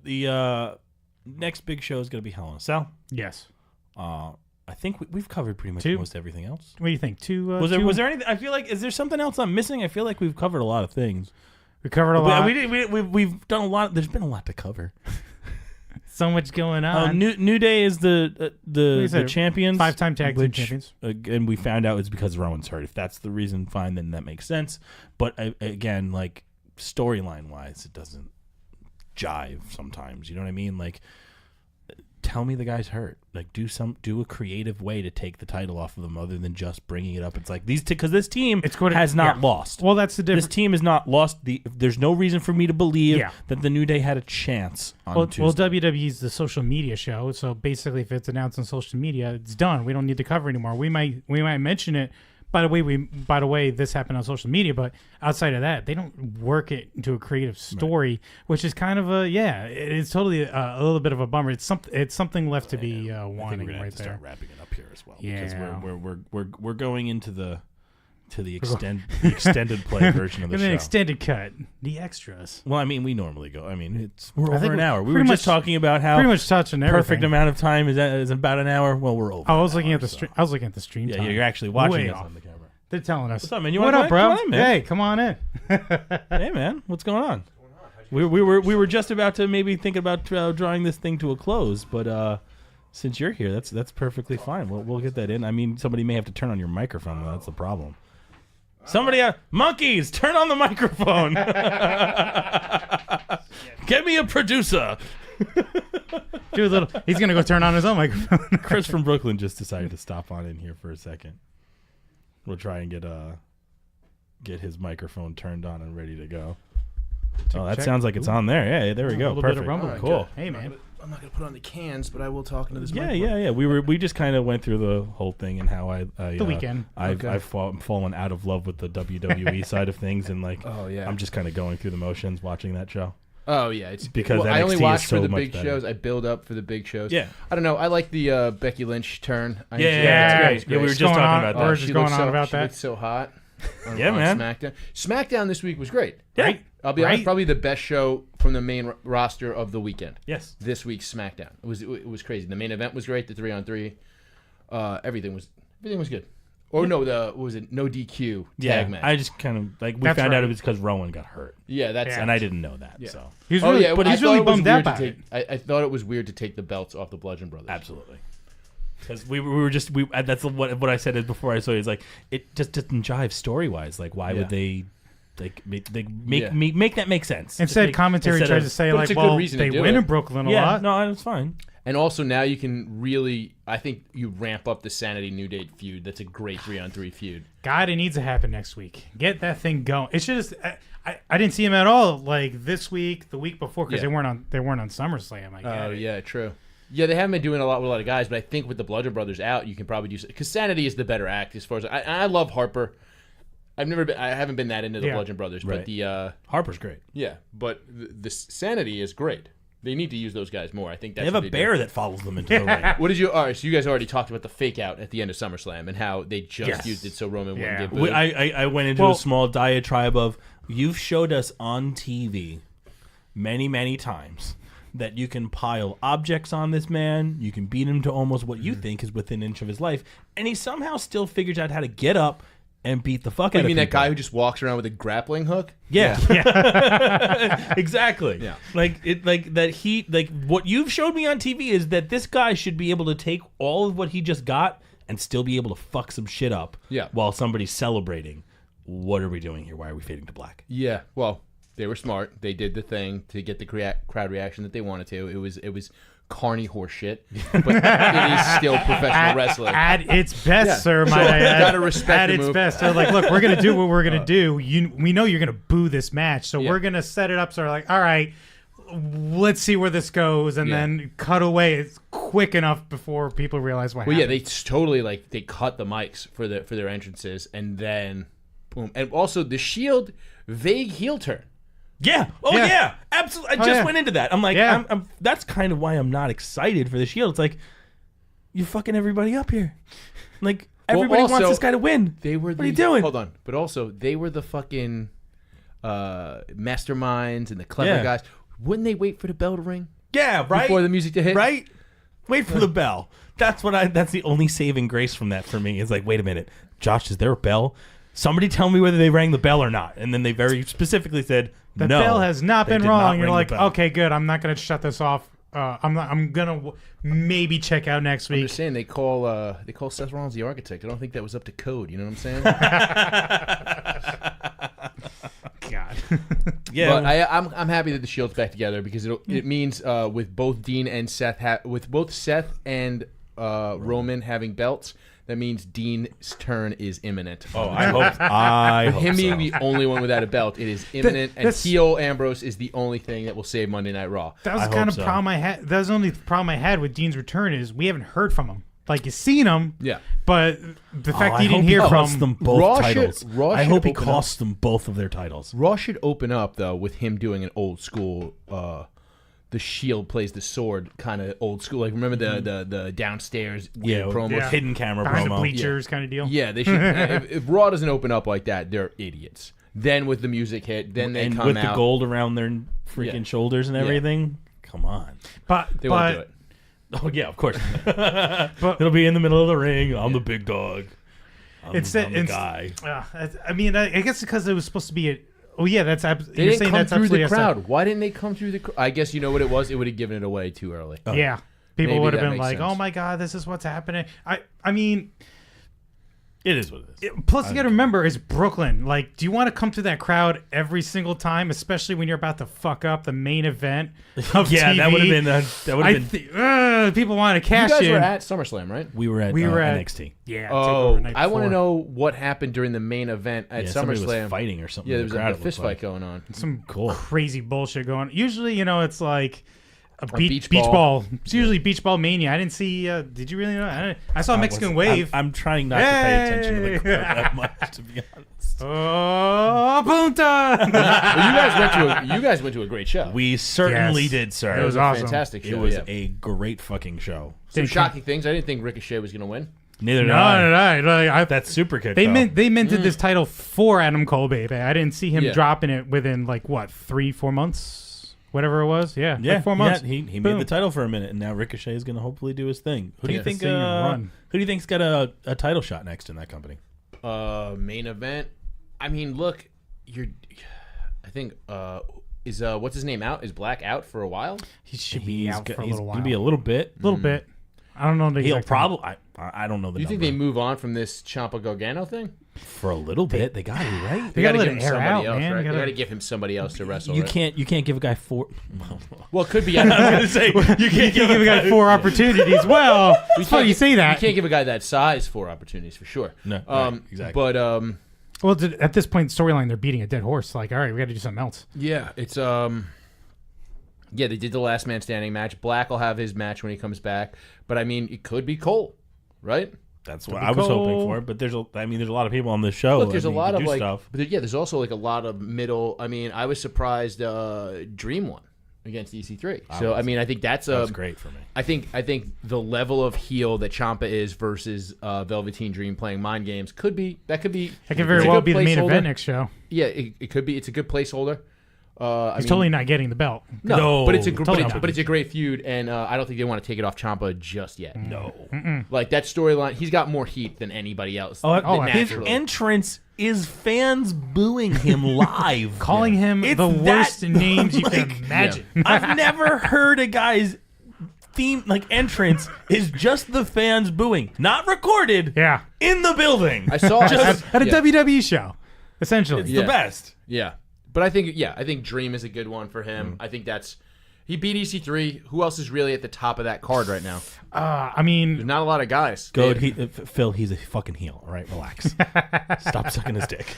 The next big show is going to be Hell in a Cell. Yes. I think we've covered pretty much Two? most everything else. What do you think? Was there anything? I feel like is there something else I'm missing? I feel like we've covered a lot of things. We covered a lot. We've done a lot. There's been a lot to cover. So much going on. New Day is the champions, 5-time tag team champions. And we found out it's because Rowan's hurt. If that's the reason, fine, then that makes sense. But again, like storyline wise, it doesn't jive sometimes. You know what I mean? Like, tell me the guy's hurt. Like, do a creative way to take the title off of them other than just bringing it up. It's like because this team has not lost. Well, that's the difference. This team has not lost. There's no reason for me to believe that the New Day had a chance on Tuesday. Well, WWE's the social media show, so basically, if it's announced on social media, it's done. We don't need to cover anymore. We might mention it. By the way, this happened on social media, but outside of that, they don't work it into a creative story, which is kind of it's totally a little bit of a bummer. It's something left to be wanting I think we're gonna right have to there. start wrapping it up here as well. Yeah. Because we're going into the extended play version of the and show. then extended cut, the extras. Well, I mean, we normally go. I mean, we're I over think an hour. We pretty were just much- talking about how Pretty much touching everything. perfect amount of time is about an hour. Well, we're over. I was an looking hour, at the so. stream. I was looking at the stream. Yeah, time. you're actually watching Way us off. on the camera. They're telling us. What's up, man? You what wanna up, go bro? in? Come on in, man. Hey, come on in. Hey, man, what's going on? We were just about to maybe think about drawing this thing to a close, but since you're here, that's perfectly fine. We'll get that in. I mean, somebody may have to turn on your microphone. Though. That's the problem. Somebody, monkeys, turn on the microphone. Get me a producer. Do a little. He's gonna go turn on his own microphone. Chris from Bklyn just decided to stop on in here for a second. We'll try and get his microphone turned on and ready to go. Oh, that check. sounds like it's on there. Yeah, there we A go. little Perfect. bit of rumble. Alright, Cool. good. Hey, man. I'm not gonna put on the cans, but I will talk into this. Yeah, microphone. We just kind of went through the whole thing and how The weekend. I've fallen out of love with the WWE side of things, and like, Oh, yeah. I'm just kind of going through the motions watching that show. Oh yeah, it's Because I only NXT watch is so for the much big better. shows. I build up for the big shows. Yeah. I don't know. I like the Becky Lynch turn. I enjoy it. yeah, It's yeah, we were What's just going talking on? about We're that. just She going looks on so, about she that. looks so hot. Yeah, man. SmackDown. SmackDown this week was great. Yeah. Right? I'll be honest, Right? probably the best show from the main roster of the weekend. Yes. This week's SmackDown. It was crazy. The main event was great. The 3-on-3, everything was good. Or no, what was it? No DQ tag match. I just kind of like we That's found out right. it was because Rowan got hurt, yeah, that's Yeah. and I didn't know that. Yeah. So He's Oh really, yeah, but I he's thought really it was bummed weird out to by it. take. I thought it was weird to take the belts off the Bludgeon Brothers. absolutely, because we were just that's what I said is before I saw it. Is like it just didn't jive story wise. Like why would they? Like make that make sense. Instead, Just commentary instead tries of- to say But like, it's a good well, reason to they do win it. in Brooklyn a Yeah, lot. no, it's fine. And also now you can really, I think you ramp up the Sanity New Day feud. That's a great 3-on-3 feud. God, it needs to happen next week. Get that thing going. It's just I didn't see him at all like this week, the week before, because Yeah. they weren't on SummerSlam. I get Oh it. yeah, true. Yeah, they haven't been doing a lot with a lot of guys, but I think with the Bludgeon Brothers out, you can probably do because Sanity is the better act as far as I love Harper. I haven't been that into the Yeah. Bludgeon Brothers, Right. but the Harper's great. the Sanity is great. They need to use those guys more. I think that's They have what a do. bear that follows them into the ring. What did you? All right, so you guys already talked about the fake out at the end of SummerSlam and how they just Yes. used it so Roman wouldn't Yeah. get booed. I went into Well- a small diatribe of you've showed us on TV many times that you can pile objects on this man, you can beat him to almost what you think is within an inch of his life, and he somehow still figures out how to get up and beat the fuck out you of mean that people. guy who just walks around with a grappling hook? Yeah. Exactly. Yeah. Like what you've showed me on TV is that this guy should be able to take all of what he just got and still be able to fuck some shit up Yeah. while somebody's celebrating. what are we doing here? Why are we fading to black? Yeah, well, they were smart. They did the thing to get the crowd reaction that they wanted to. It was carny horse shit, but it is still professional wrestling. At its best, Yeah. sir, So, might I add. gotta respect At the its move. best. They're like, look, we're going to do what we're going to do. We know you're going to boo this match, so Yeah. we're going to set it up so we're like, all right, let's see where this goes, and Yeah. then cut away. It's quick enough before people realize what Well, yeah, happened. they totally they cut the mics for their entrances, and then boom, and also the Shield vague heel turn. Yeah. Oh Yeah. yeah. Absolutely. I just yeah. went into that. I'm like, Yeah. I'm that's kind of why I'm not excited for the Shield. It's like, you're fucking everybody up here. Like everybody wants also, this guy to win. They were. What are you doing? Hold on, but also they were the fucking masterminds and the clever Yeah. guys. Wouldn't they wait for the bell to ring Yeah. Right. before the music to hit? Right. Wait for the bell. That's the only saving grace from that for me. Is like, wait a minute, Josh, is there a bell? Somebody tell me whether they rang the bell or not. And then they very specifically said, The no, bell has not they been did wrong. ring You're the like, bell. okay, good. I'm not going to shut this off. I'm gonna maybe check out next I'm week. just saying they call Seth Rollins the architect. I don't think that was up to code. You know what I'm saying? God. Yeah. But I'm happy that the Shield's back together because it means with both Dean and Seth with both Seth and Roman having belts, that means Dean's turn is imminent. Oh, I hope Him so. being the only one without a belt, it is imminent, and that's- heel Ambrose is the only thing that will save Monday Night Raw. That was I the kind hope of so. problem I had. That was the only problem I had with Dean's return is we haven't heard from him. Like, you've seen him, Yeah. but the fact I you didn't hope hear he from costs them both Raw titles. Raw I should hope he open costs them both of their titles. Raw should open up though with him doing an old school. The Shield plays the sword, kind of old school. Like remember the downstairs weird promo. Yeah. Hidden camera behind the promo. bleachers kind of deal. Yeah, they should. if Raw doesn't open up like that, they're idiots. Then with the music hit, then they And come with out. the gold around their freaking Yeah. shoulders and everything. Come on. But They won't do it. Oh yeah, of course. It'll be in the middle of the ring. I'm the big dog. I'm the guy. I mean, I guess because it was supposed to be a. Oh yeah, that's They you're didn't saying come that's through absolutely the a step. crowd. Why didn't they come through the crowd? I guess you know what it was. It would have given it away too early. Yeah, people Maybe would have that been makes like, sense. "Oh my god, this is what's happening." I mean, It is what it is. plus you got to remember, it's Brooklyn. Like, do you want to come through that crowd every single time, especially when you're about to fuck up the main event of Yeah, TV? that would have been. That would have been. People want to You cash guys in. were at SummerSlam, right? We were at NXT. Yeah. Oh, Takeover night I want to before. know what happened during the main event at Yeah, somebody SummerSlam. was fighting or something. Yeah, in there was the crowd, a it fist looked like. fight going on. some Cool. crazy bullshit going. Usually, it's like a beach beach ball. ball. It's usually beach ball mania. I didn't see. Did you really know? I saw Mexican Wave. I'm trying not to pay attention to the Hey! crowd that much, to be honest. Oh, punta! Well, you guys went to a great show. We certainly Yes. did, sir. It was a awesome. fantastic show. It was yeah. a great fucking show. Some shocking things. I didn't think Ricochet was going to win. Neither did No, I. no. That's super kick. They though. minted this title for Adam Cole, baby. I didn't see him Yeah. dropping it within 3-4 months, whatever it was. Yeah, Yeah, 4 months. Yeah, he made Boom. the title for a minute, and now Ricochet is going to hopefully do his thing. Who do you Yeah. think? Sing and run. Who do you think's got a title shot next in that company? Main event. I mean, look, I think is what's his name out? Is Black out for a while? He should be out for a little while. Gonna be a little bit. A little bit. I don't know the He'll exact time. probably. I don't know the. Do you think number. they move on from this Ciampa Gargano thing? for a little bit? They got to, right? They gotta gotta let give it him air somebody out, else, man. right? You They gotta- got to give him somebody else to wrestle. You right? can't give a guy four. Well, it could be. I'm gonna say You can't give a guy 4 opportunities. Well, it's funny you say that. You can't give a guy that size 4 opportunities for sure. No, right, exactly. But Well, at this point, storyline, they're beating a dead horse. Like, all right, we got to do something else. yeah, it's yeah, they did the last man standing match. Black will have his match when he comes back, but I mean, it could be Cole, right? That's what I was hoping for. But there's a lot of people on this show. Look, there's a lot to of do like, stuff. but yeah, there's also like a lot of middle. I mean, I was surprised Dream won against EC3. So I mean, I think that's great for me. I think the level of heel that Ciampa is versus Velveteen Dream playing mind games could very That could it's very a well good be the main placeholder. event next show. Yeah, it could be. It's a good placeholder. He's totally not getting the belt. No, but it's a totally not. but it's a great feud, and I don't think they want to take it off Ciampa just yet. No. Like that storyline, he's got more heat than anybody else. His naturally. entrance is fans booing him live, Calling him It's the worst that- names you can like- imagine. I've never heard a guy's theme entrance is just the fans booing, not recorded. Yeah. in the building. I saw At a yeah. WWE show. Essentially. It's the best. Yeah. But I think Dream is a good one for him. I think he beat EC3. Who else is really at the top of that card right now? I mean, There's not a lot of guys. Phil, he's a fucking heel. All right, relax. Stop sucking his dick.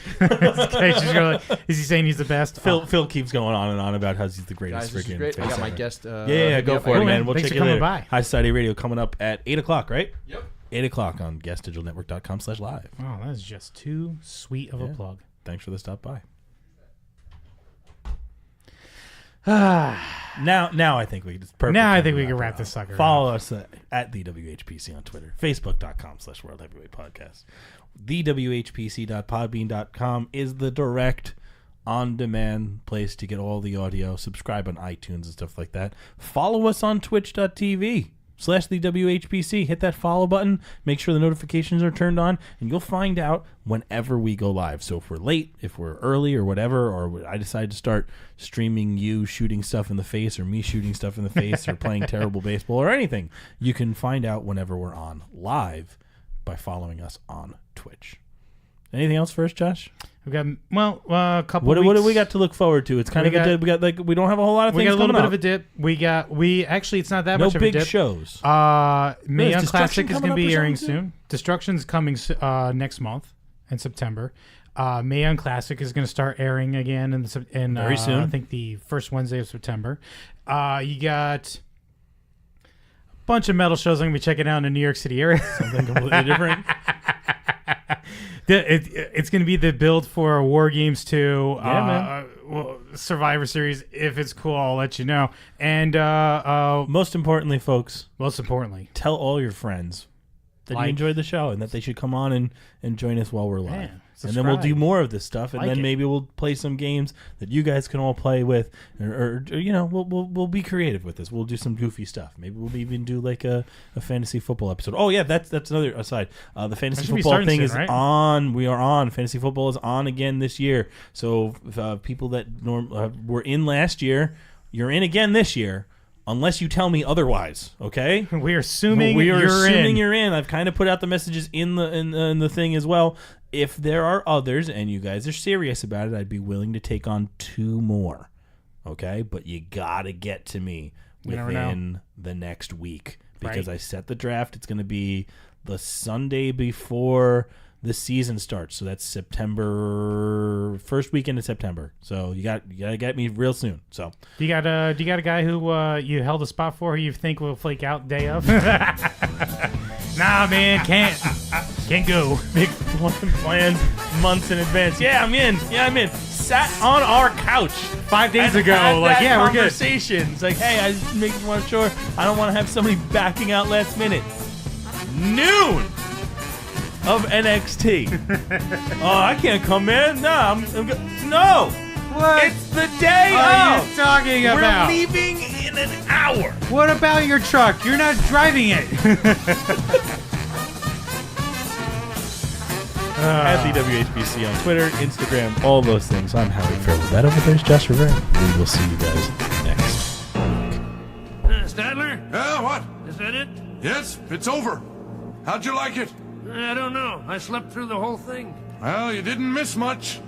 is he saying he's the best? Phil keeps going on and on about how he's the greatest Guys, this is freaking great. I face got my ever. guest. Yeah, go for it, man. We'll Thanks check for you coming later. by. High Society Radio coming up at 8 o'clock, right? Yep. 8 o'clock on guestdigitalnetwork.com/live. Oh, that's just too sweet of a plug. Thanks for the stop by. Now I think we can. Now I think we can wrap this sucker. Follow us at the WHPC on Twitter, Facebook.com/World Heavyweight Podcast. The WHPC.podbean.com is the direct on-demand place to get all the audio. Subscribe on iTunes and stuff like that. Follow us on Twitch.tv/the WHPC. Hit that follow button. Make sure the notifications are turned on, and you'll find out whenever we go live. So if we're late, if we're early, or whatever, or I decide to start streaming you shooting stuff in the face, or me shooting stuff in the face, or playing terrible baseball, or anything, you can find out whenever we're on live by following us on Twitch. Anything else first, Josh? We got a couple. What do we got to look forward to? It's kind of a dip. We don't have a whole lot of things. We got a little coming bit up. of a dip. We actually, it's not that No much of a big dip. shows. Mae Young Destruction Classic is coming going to up be or airing something soon. Destruction's coming next month in September. Mae Young Classic is going to start airing again in Very soon. I think the first Wednesday of September. You got a bunch of metal shows I'm going to be checking out in the New York City area. Something completely different. It's going to be the build for War Games 2, Yeah, Survivor Series. If it's cool, I'll let you know. And Most importantly, folks, most importantly, tell all your friends that you enjoyed the show and that they should come on and join us while we're live. Yeah, and then we'll do subscribe. more of this stuff, and Like then it. maybe we'll play some games that you guys can all play with, or we'll be creative with this. We'll do some goofy stuff. Maybe we'll even do like a fantasy football episode. Oh yeah, that's another aside. The fantasy should be football starting thing soon, is right? on. We are on. Fantasy football is on again this year. So people that were in last year, you're in again this year. Unless you tell me otherwise, okay? we are assuming you're in. I've kind of put out the messages in the thing as well. If there are others and you guys are serious about it, I'd be willing to take on 2 more, okay? But you gotta get to me within the next week because Right. I set the draft. It's going to be the Sunday before the season starts, so that's September, first weekend of September. So you gotta get me real soon. So Do you got a guy who you held a spot for who you think will flake out day of? Nah, man, can't go. big plans months in advance. Yeah, I'm in. Sat on our couch 5 days and ago, had like, that yeah, we're good. conversations. Like, hey, I just make sure I don't want to have somebody backing out last minute. Noon of NXT. Oh, I can't come in. No, I'm no. What? It's the day What are of. you talking about? We're leaving in an hour. What about your truck? You're not driving it. At the WHBC on Twitter, Instagram, all those things. I'm Howie Farrell. That over there is Josh Rivera. We will see you guys next week. Statler? Yeah, what? Is that it? Yes, it's over. How'd you like it? I don't know. I slept through the whole thing. Well, you didn't miss much.